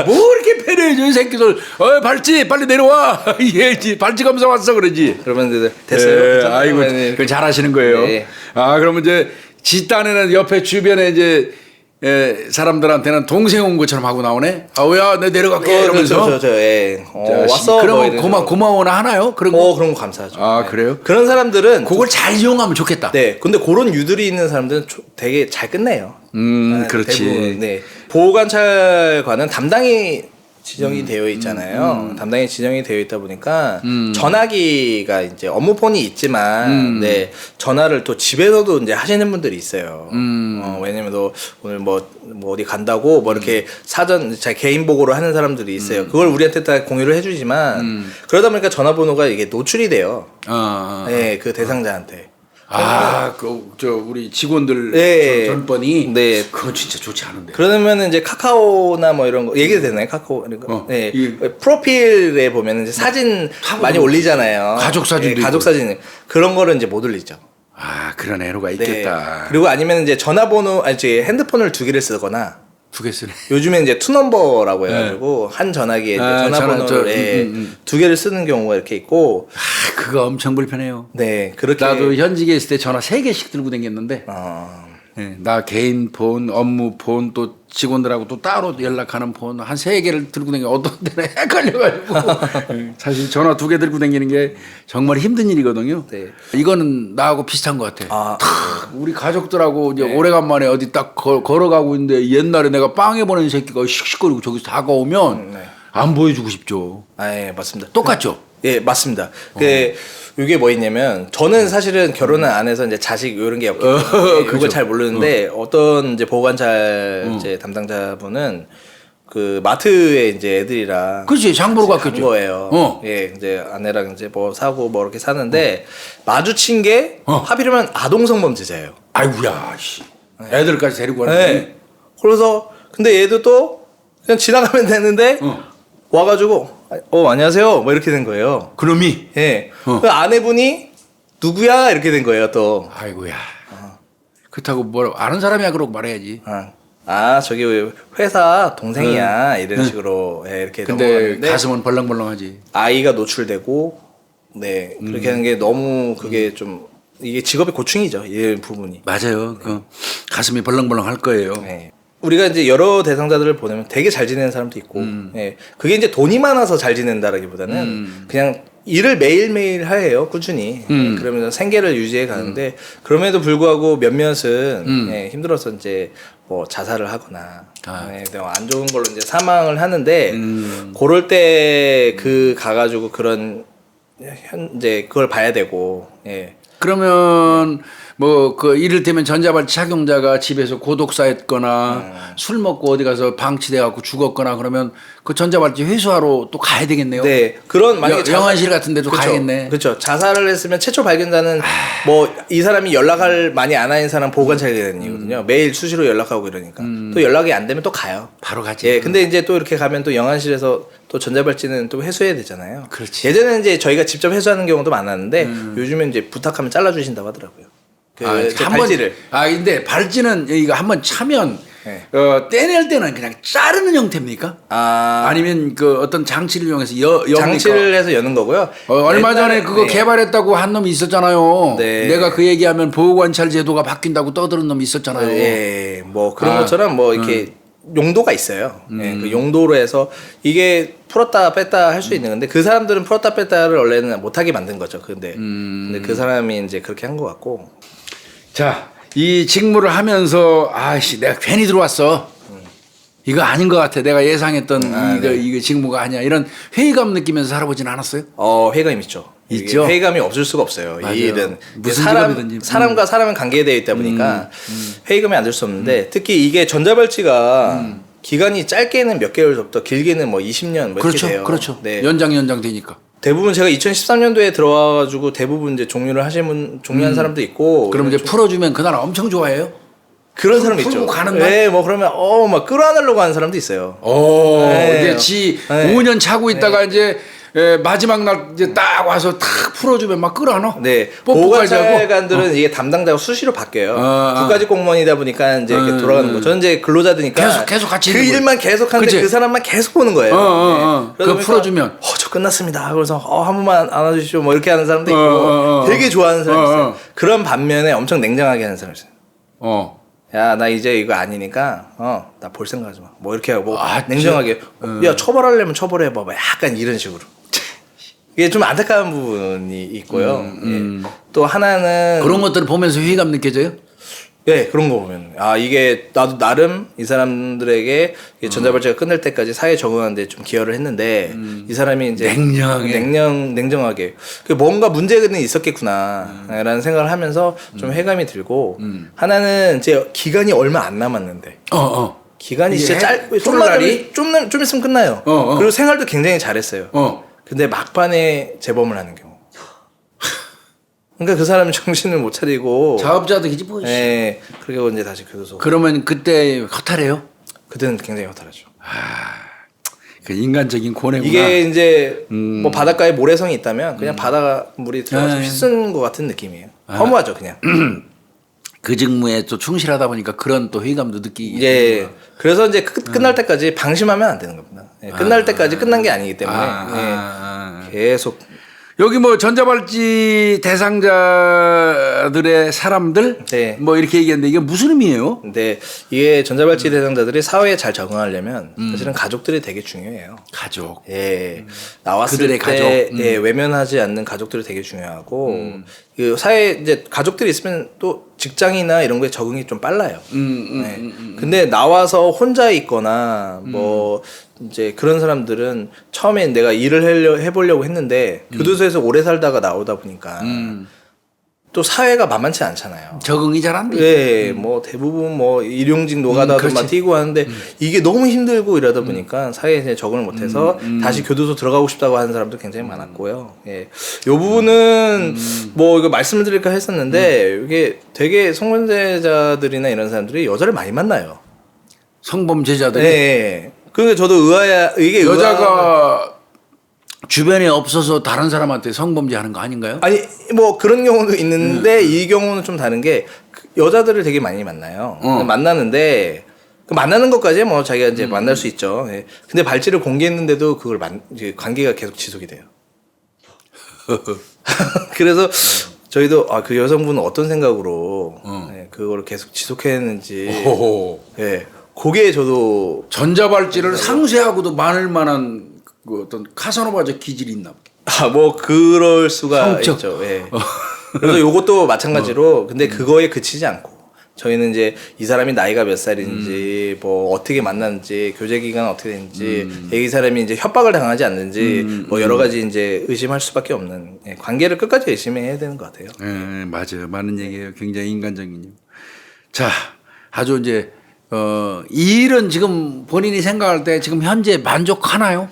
뭐 이렇게 패려줘 이 새끼들. 발찌 빨리 내려와. 예, 발찌 검사 왔어 그러지. 그러면 이제 됐어요. 예, 괜찮아요? 아이고, 네. 그 잘하시는 거예요. 네. 그러면 이제 집단에는 옆에 주변에 이제 사람들한테는 동생 온 것처럼 하고 나오네. 아우야, 내 내려갈게 이러면서. 그렇죠, 예. 왔어. 그런 뭐 거 이러면서. 고마워나 하나요? 그런 거. 그런 거 감사하죠. 네. 그래요? 그런 사람들은 그걸 잘 이용하면 좋겠다. 네, 근데 그런 유들이 있는 사람들은 되게 잘 끝내요. 그렇지. 대부분, 네. 보호관찰관은 담당이 지정이 되어 있잖아요. 담당이 지정이 되어 있다 보니까 전화기가 이제 업무폰이 있지만 네, 전화를 또 집에서도 이제 하시는 분들이 있어요. 왜냐면 또 오늘 뭐 어디 간다고 뭐 이렇게 사전 자 개인 보고를 하는 사람들이 있어요. 그걸 우리한테 다 공유를 해주지만 그러다 보니까 전화번호가 이게 노출이 돼요. 네, 그 대상자한테. 우리 직원들 네. 전번이 네. 그거 진짜 좋지 않은데. 그러면 이제 카카오나 뭐 이런 거 얘기도 되나요? 카카오 네. 프로필에 보면 이제 사진 많이 올리잖아요. 가족 사진도 네, 가족 있고. 사진 그런 거를 이제 못 올리죠. 그런 애로가 네. 있겠다. 그리고 아니면 이제 전화번호 이제 핸드폰을 두 개를 쓰거나 두 개 쓰네. 요즘에 이제 투넘버라고 해가지고 한 전화기에 이제 전화번호를 두 개를 쓰는 경우가 이렇게 있고. 그거 엄청 불편해요. 네, 그렇게. 나도 현직에 있을 때 전화 3개씩 들고 다녔는데 나 개인 폰, 업무 폰, 또 직원들하고 또 따로 연락하는 폰 한 3개를 들고 다니는 게 어떤 데는 헷갈려가지고 사실 전화 2개 들고 다니는 게 정말 힘든 일이거든요. 네. 이거는 나하고 비슷한 것 같아. 네. 우리 가족들하고 이제 오래간만에 어디 딱 걸어가고 있는데 옛날에 내가 빵에 보낸 새끼가 씩씩거리고 저기서 다가오면 안 보여주고 싶죠. 예, 맞습니다. 똑같죠? 예, 맞습니다. 이게 뭐 있냐면 저는 사실은 결혼을 안 해서 이제 자식 이런 게 없기 때문에 그걸 잘 모르는데 어떤 이제 보호관찰 이제 담당자분은 그 마트에 이제 애들이랑 그치, 장 보러 간 갔겠죠. 거예요. 예, 이제 아내랑 이제 뭐 사고 뭐 이렇게 사는데 마주친 게 하필이면 아동 성범죄자예요. 아이고야, 씨. 애들까지 데리고 가는 네. 그래서 근데 얘도 또 그냥 지나가면 되는데 와가지고 안녕하세요 뭐 이렇게 된 거예요. 그놈이. 예. 그 아내분이 누구야 이렇게 된 거예요 또. 아이고야. 그렇다고 뭐 아는 사람이야 그러고 말해야지. 저기 회사 동생이야 이런 식으로 이렇게 근데 넘어갔는데 가슴은 벌렁벌렁하지. 아이가 노출되고 네 그렇게 하는 게 너무 그게 좀 이게 직업의 고충이죠 이 부분이. 맞아요. 그 가슴이 벌렁벌렁 할 거예요. 네. 우리가 이제 여러 대상자들을 보내면 되게 잘 지내는 사람도 있고, 예. 그게 이제 돈이 많아서 잘 지낸다라기보다는 그냥 일을 매일매일 해요, 꾸준히. 예, 그러면서 생계를 유지해 가는데, 그럼에도 불구하고 몇몇은 예, 힘들어서 이제 뭐 자살을 하거나, 예, 안 좋은 걸로 이제 사망을 하는데, 그럴 때 가가지고 그런, 이제 그걸 봐야 되고, 예. 그러면 뭐 그 이를테면 전자발찌 착용자가 집에서 고독사했거나 술 먹고 어디 가서 방치돼 갖고 죽었거나 그러면 그 전자발찌 회수하러 또 가야 되겠네요. 네, 그런 만약에 영안실 같은 데도 그쵸, 가야겠네. 그렇죠. 자살을 했으면 최초 발견자는 뭐 이 사람이 연락을 많이 안 하는 사람 보호관찰기관이거든요. 매일 수시로 연락하고 이러니까 또 연락이 안 되면 또 가요. 바로 가지. 예, 근데 이제 또 이렇게 가면 또 영안실에서 또 전자발찌는 또 회수해야 되잖아요. 그렇지. 예전에는 이제 저희가 직접 회수하는 경우도 많았는데 요즘엔 이제 부탁하면 잘라주신다고 하더라고요. 제 발찌를. 근데 발찌는 이거 한번 차면 네. 떼낼 때는 그냥 자르는 형태입니까? 아니면 그 어떤 장치를 이용해서 엽니까? 장치를 해서 여는 거고요. 얼마 전에 옛날에, 그거 네. 개발했다고 한 놈이 있었잖아요. 네. 내가 그 얘기하면 보호관찰 제도가 바뀐다고 떠드는 놈이 있었잖아요. 예, 뭐 그런 것처럼 뭐 이렇게 용도가 있어요. 예, 그 용도로 해서 이게 풀었다 뺐다 할 수 있는 건데 그 사람들은 풀었다 뺐다를 원래는 못하게 만든 거죠. 근데 그 사람이 이제 그렇게 한 것 같고. 자, 이 직무를 하면서 아씨 내가 괜히 들어왔어. 이거 아닌 것 같아. 내가 예상했던 이거 직무가 아니야. 이런 회의감 느끼면서 살아보진 않았어요? 회의감 있죠. 있죠? 이게 회의감이 없을 수가 없어요. 맞아요. 이 일은 무슨 직업이든지. 사람과 사람은 관계되어 있다 보니까 회의감이 안 들 수 없는데 특히 이게 전자발찌가 기간이 짧게는 몇 개월 전부터 길게는 뭐 20년 뭐 그렇죠, 이렇게 돼요. 그렇죠. 네. 연장 되니까. 대부분 제가 2013년도에 들어와가지고 대부분 이제 종료를 하시는 종료한 사람도 있고. 그럼 이제 풀어주면 그날 엄청 좋아해요? 그런 사람 있죠. 풀고 가는 날? 네, 뭐 그러면 막 끌어안으려고 하는 사람도 있어요. 이제 지 5년 차고 있다가 이제 마지막 날 이제 딱 와서 탁 풀어주면 막 끌어안어. 네, 뽀뽀까지 하고. 보호관찰관들은 이게 담당자가 수시로 바뀌어요. 국가직 공무원이다 보니까 이제 이렇게 돌아가는 거. 저는 이제 근로자드니까 계속 같이 그 있는 거예요. 일만 계속 하는데 그치? 그 사람만 계속 보는 거예요. 네. 그거 풀어주면. 저 끝났습니다. 그래서 한 번만 안아주시오. 뭐 이렇게 하는 사람도 있고 되게 좋아하는 사람이 있어요. 그런 반면에 엄청 냉정하게 하는 사람이 있어요. 야, 나 이제 이거 아니니까, 나 볼 생각하지 마. 뭐 이렇게 하고, 냉정하게. 야, 처벌하려면 처벌해봐. 뭐 약간 이런 식으로. 이게 좀 안타까운 부분이 있고요. 예. 또 하나는. 그런 것들을 보면서 회의감 느껴져요? 예, 그런 거 보면. 이게 나도 나름 이 사람들에게 전자발찌가 끝날 때까지 사회에 적응하는데 좀 기여를 했는데, 이 사람이 이제. 냉정하게. 뭔가 문제는 있었겠구나. 라는 생각을 하면서 좀 회감이 들고, 하나는 이제 기간이 얼마 안 남았는데. 기간이 진짜 좀 있으면 끝나요. 그리고 생활도 굉장히 잘했어요. 근데 막판에 재범을 하는 경우. 그러니까 그 사람이 정신을 못 차리고 자업자득이지 뭐. 네, 그리고 이제 다시 교도소. 그러면 그때 허탈해요? 그때는 굉장히 허탈하죠. 그 인간적인 고뇌구나. 이게 이제 뭐 바닷가에 모래성이 있다면 그냥 바닷물이 들어가서 휘쓴 것 같은 느낌이에요. 허무하죠, 그냥. 그 직무에 또 충실하다 보니까 그런 또 회의감도 느끼게. 예. 그래서 이제 끝날 때까지 방심하면 안 되는 겁니다. 예, 끝날 때까지 끝난 게 아니기 때문에 계속. 여기 뭐 전자발찌 대상자들의 사람들 네. 뭐 이렇게 얘기했는데 이게 무슨 의미예요? 근데 이게 전자발찌 대상자들이 사회에 잘 적응하려면 사실은 가족들이 되게 중요해요. 가족. 예. 나왔을 그들의 때 가족. 예, 외면하지 않는 가족들이 되게 중요하고 그 사회 이제 가족들이 있으면 또 직장이나 이런 거에 적응이 좀 빨라요. 네. 근데 나와서 혼자 있거나 뭐 이제 그런 사람들은 처음엔 내가 일을 해보려고 했는데 교도소에서 오래 살다가 나오다 보니까 또 사회가 만만치 않잖아요. 적응이 잘 안 돼. 예, 뭐 대부분 뭐 일용직 노가다들만 튀고 하는데 이게 너무 힘들고 이러다 보니까 사회에 이제 적응을 못해서 다시 교도소 들어가고 싶다고 하는 사람도 굉장히 많았고요. 예, 요 부분은 뭐 이거 말씀을 드릴까 했었는데 이게 되게 성범죄자들이나 이런 사람들이 여자를 많이 만나요. 성범죄자들이. 예. 그러니까 저도 이게 여자가 주변에 없어서 다른 사람한테 성범죄 하는 거 아닌가요? 아니 뭐 그런 경우도 있는데 이 경우는 좀 다른 게 여자들을 되게 많이 만나요. 만나는데 그 만나는 것까지 뭐 자기가 이제 만날 수 있죠. 예. 근데 발찌를 공개했는데도 그걸 이제 관계가 계속 지속이 돼요. 그래서 저희도 그 여성분은 어떤 생각으로 예, 그걸 계속 지속했는지 예, 그게 저도 전자발찌를 상쇄하고도 많을 만한 그 어떤 카사노바적 기질이 있나 보게. 뭐 그럴 수가 성적. 있죠. 예. 그래서 요것도 마찬가지로 근데 그거에 그치지 않고 저희는 이제 이 사람이 나이가 몇 살인지 뭐 어떻게 만났는지 교제 기간 어떻게 됐는지 이 사람이 이제 협박을 당하지 않는지 뭐 여러 가지 이제 의심할 수밖에 없는 예, 관계를 끝까지 의심해야 되는 것 같아요. 예, 맞아요. 많은 얘기예요. 굉장히 인간적인. 자, 아주 이제 이 일은 지금 본인이 생각할 때 지금 현재 만족하나요?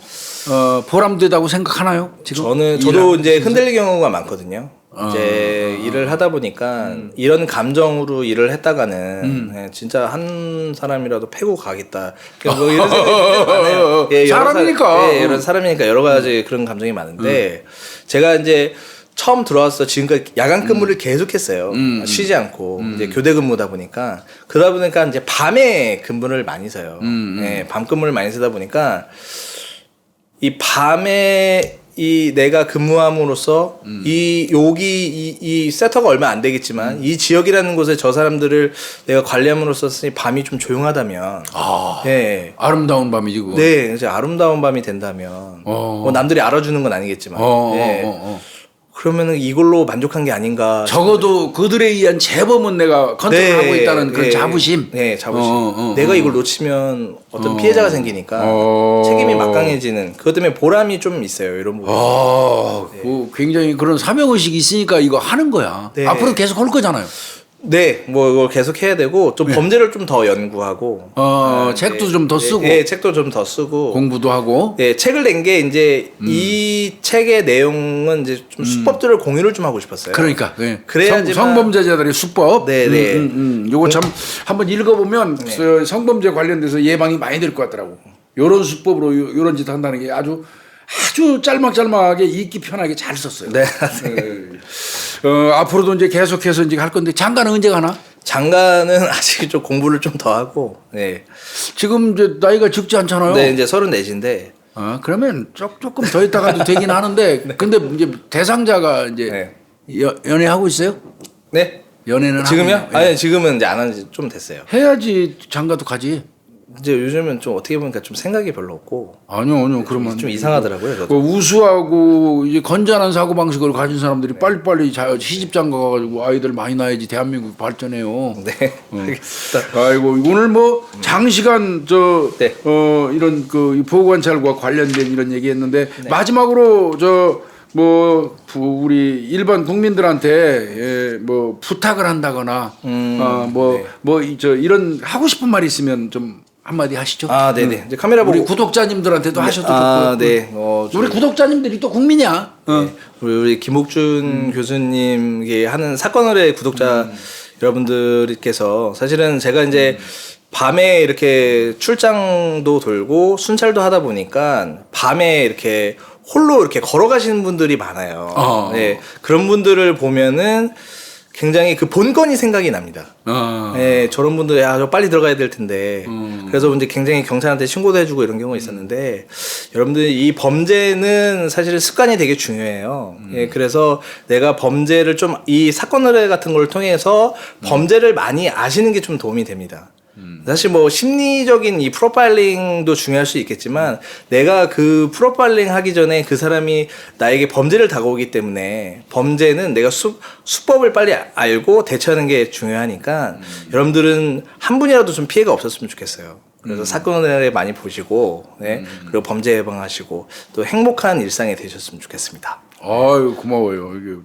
보람되다고 생각하나요? 지금 저도 이제 흔들릴 경우가 많거든요. 이제 일을 하다 보니까 이런 감정으로 일을 했다가는 예, 진짜 한 사람이라도 패고 가겠다. 뭐 이런 생각이 많아요. 예, 사람이니까. 이런 사람이니까 여러 가지 그런 감정이 많은데 제가 이제 처음 들어와서 지금까지 야간 근무를 계속했어요. 쉬지 않고 이제 교대 근무다 보니까 그러다 보니까 이제 밤에 근무를 많이 서요. 예, 밤 근무를 많이 쓰다 보니까 이 밤에 이 내가 근무함으로써 이 세터가 얼마 안 되겠지만 이 지역이라는 곳에 저 사람들을 내가 관리함으로써 밤이 좀 조용하다면 예. 아름다운 밤이지 그거. 네, 이제 아름다운 밤이 된다면 뭐 남들이 알아주는 건 아니겠지만 예. 그러면은 이걸로 만족한 게 아닌가. 적어도 그들에 의한 재범은 내가 컨트롤하고 있다는 그런 자부심. 네, 자부심. 내가 이걸 놓치면 어떤 피해자가 생기니까 책임이 막강해지는. 그것 때문에 보람이 좀 있어요. 이런 부분. 그 굉장히 그런 사명 의식이 있으니까 이거 하는 거야. 네. 앞으로 계속 할 거잖아요. 네, 뭐 이걸 계속 해야 되고 좀 범죄를 좀 더 연구하고. 책도 좀 더 쓰고. 네, 책도 좀 더 쓰고. 공부도 하고. 네, 책을 낸 게 이제 이 책의 내용은 이제 좀 수법들을 공유를 좀 하고 싶었어요. 그러니까 그래야지만 성범죄자들의 수법. 네네. 요거 참 한번 읽어보면 성범죄 관련돼서 예방이 많이 될 것 같더라고. 요런 수법으로 요런 짓 한다는 게 아주 짤막짤막하게 읽기 편하게 잘 썼어요. 네. 앞으로도 이제 계속해서 이제 할 건데 장가는 언제 가나? 장가는 아직 좀 공부를 좀 더 하고. 네. 지금 이제 나이가 적지 않잖아요. 네, 이제 34인데. 그러면 조금 더 있다가도 되긴 하는데 근데 이제 대상자가 이제 연애하고 있어요? 네. 연애는 지금요? 하고 있나요? 아니, 지금은 이제 안 한 지 좀 됐어요. 해야지 장가도 가지. 이제 요즘은 좀 어떻게 보니까 좀 생각이 별로 없고. 아니요. 그러면 좀 이상하더라고요, 저도. 그 우수하고 이제 건전한 사고 방식을 가진 사람들이 빨리빨리 시집장가 가가지고 아이들 많이 낳아야지 대한민국 발전해요. 네. 알겠습니다. 아이고 오늘 뭐 장시간 이런 그 보호관찰과 관련된 이런 얘기했는데 마지막으로 우리 일반 국민들한테 뭐 부탁을 한다거나 이런 하고 싶은 말이 있으면 좀 한마디 하시죠. 네네. 이제 카메라 보고 우리 구독자님들한테도 하셔도 좋고. 네. 우리 구독자님들이 또 국민이야. 네. 우리 김옥준 교수님이 하는 사건을의 구독자 여러분들께서 사실은 제가 이제 밤에 이렇게 출장도 돌고 순찰도 하다 보니까 밤에 이렇게 홀로 이렇게 걸어가시는 분들이 많아요. 네. 그런 분들을 보면은 굉장히 그 본건이 생각이 납니다. 네, 저런 분들 저 빨리 들어가야 될 텐데. 그래서 이제 굉장히 경찰한테 신고도 해주고 이런 경우가 있었는데 여러분들 이 범죄는 사실 습관이 되게 중요해요. 예, 그래서 내가 범죄를 좀 이 사건 의뢰 같은 걸 통해서 범죄를 많이 아시는 게 좀 도움이 됩니다. 사실 뭐 심리적인 이 프로파일링도 중요할 수 있겠지만 내가 그 프로파일링 하기 전에 그 사람이 나에게 범죄를 다가오기 때문에 범죄는 내가 수법을 빨리 알고 대처하는 게 중요하니까 여러분들은 한 분이라도 좀 피해가 없었으면 좋겠어요. 그래서 사건을 많이 보시고 그리고 범죄 예방하시고 또 행복한 일상이 되셨으면 좋겠습니다. 아유 고마워요. 이게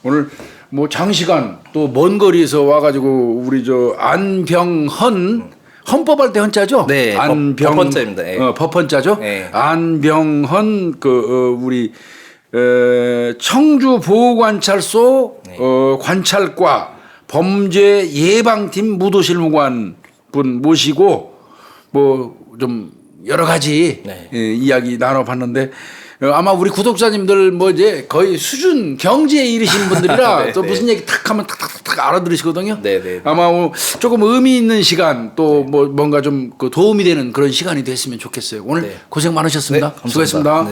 오늘 뭐 장시간 또 먼 거리에서 와가지고 우리 안병헌 헌법할 때 헌자죠? 네, 법헌자입니다. 네. 법헌자죠? 네. 안병헌 우리 청주 보호관찰소 관찰과 범죄 예방팀 무도실무관 분 모시고 뭐 좀 여러 가지 이야기 나눠봤는데. 아마 우리 구독자님들 뭐 이제 거의 수준 경제에 이르신 분들이라 또 무슨 얘기 탁 하면 탁탁탁 알아들으시거든요. 네네. 아마 조금 의미 있는 시간 또 뭐 뭔가 좀 도움이 되는 그런 시간이 됐으면 좋겠어요. 오늘 고생 많으셨습니다. 수고했습니다.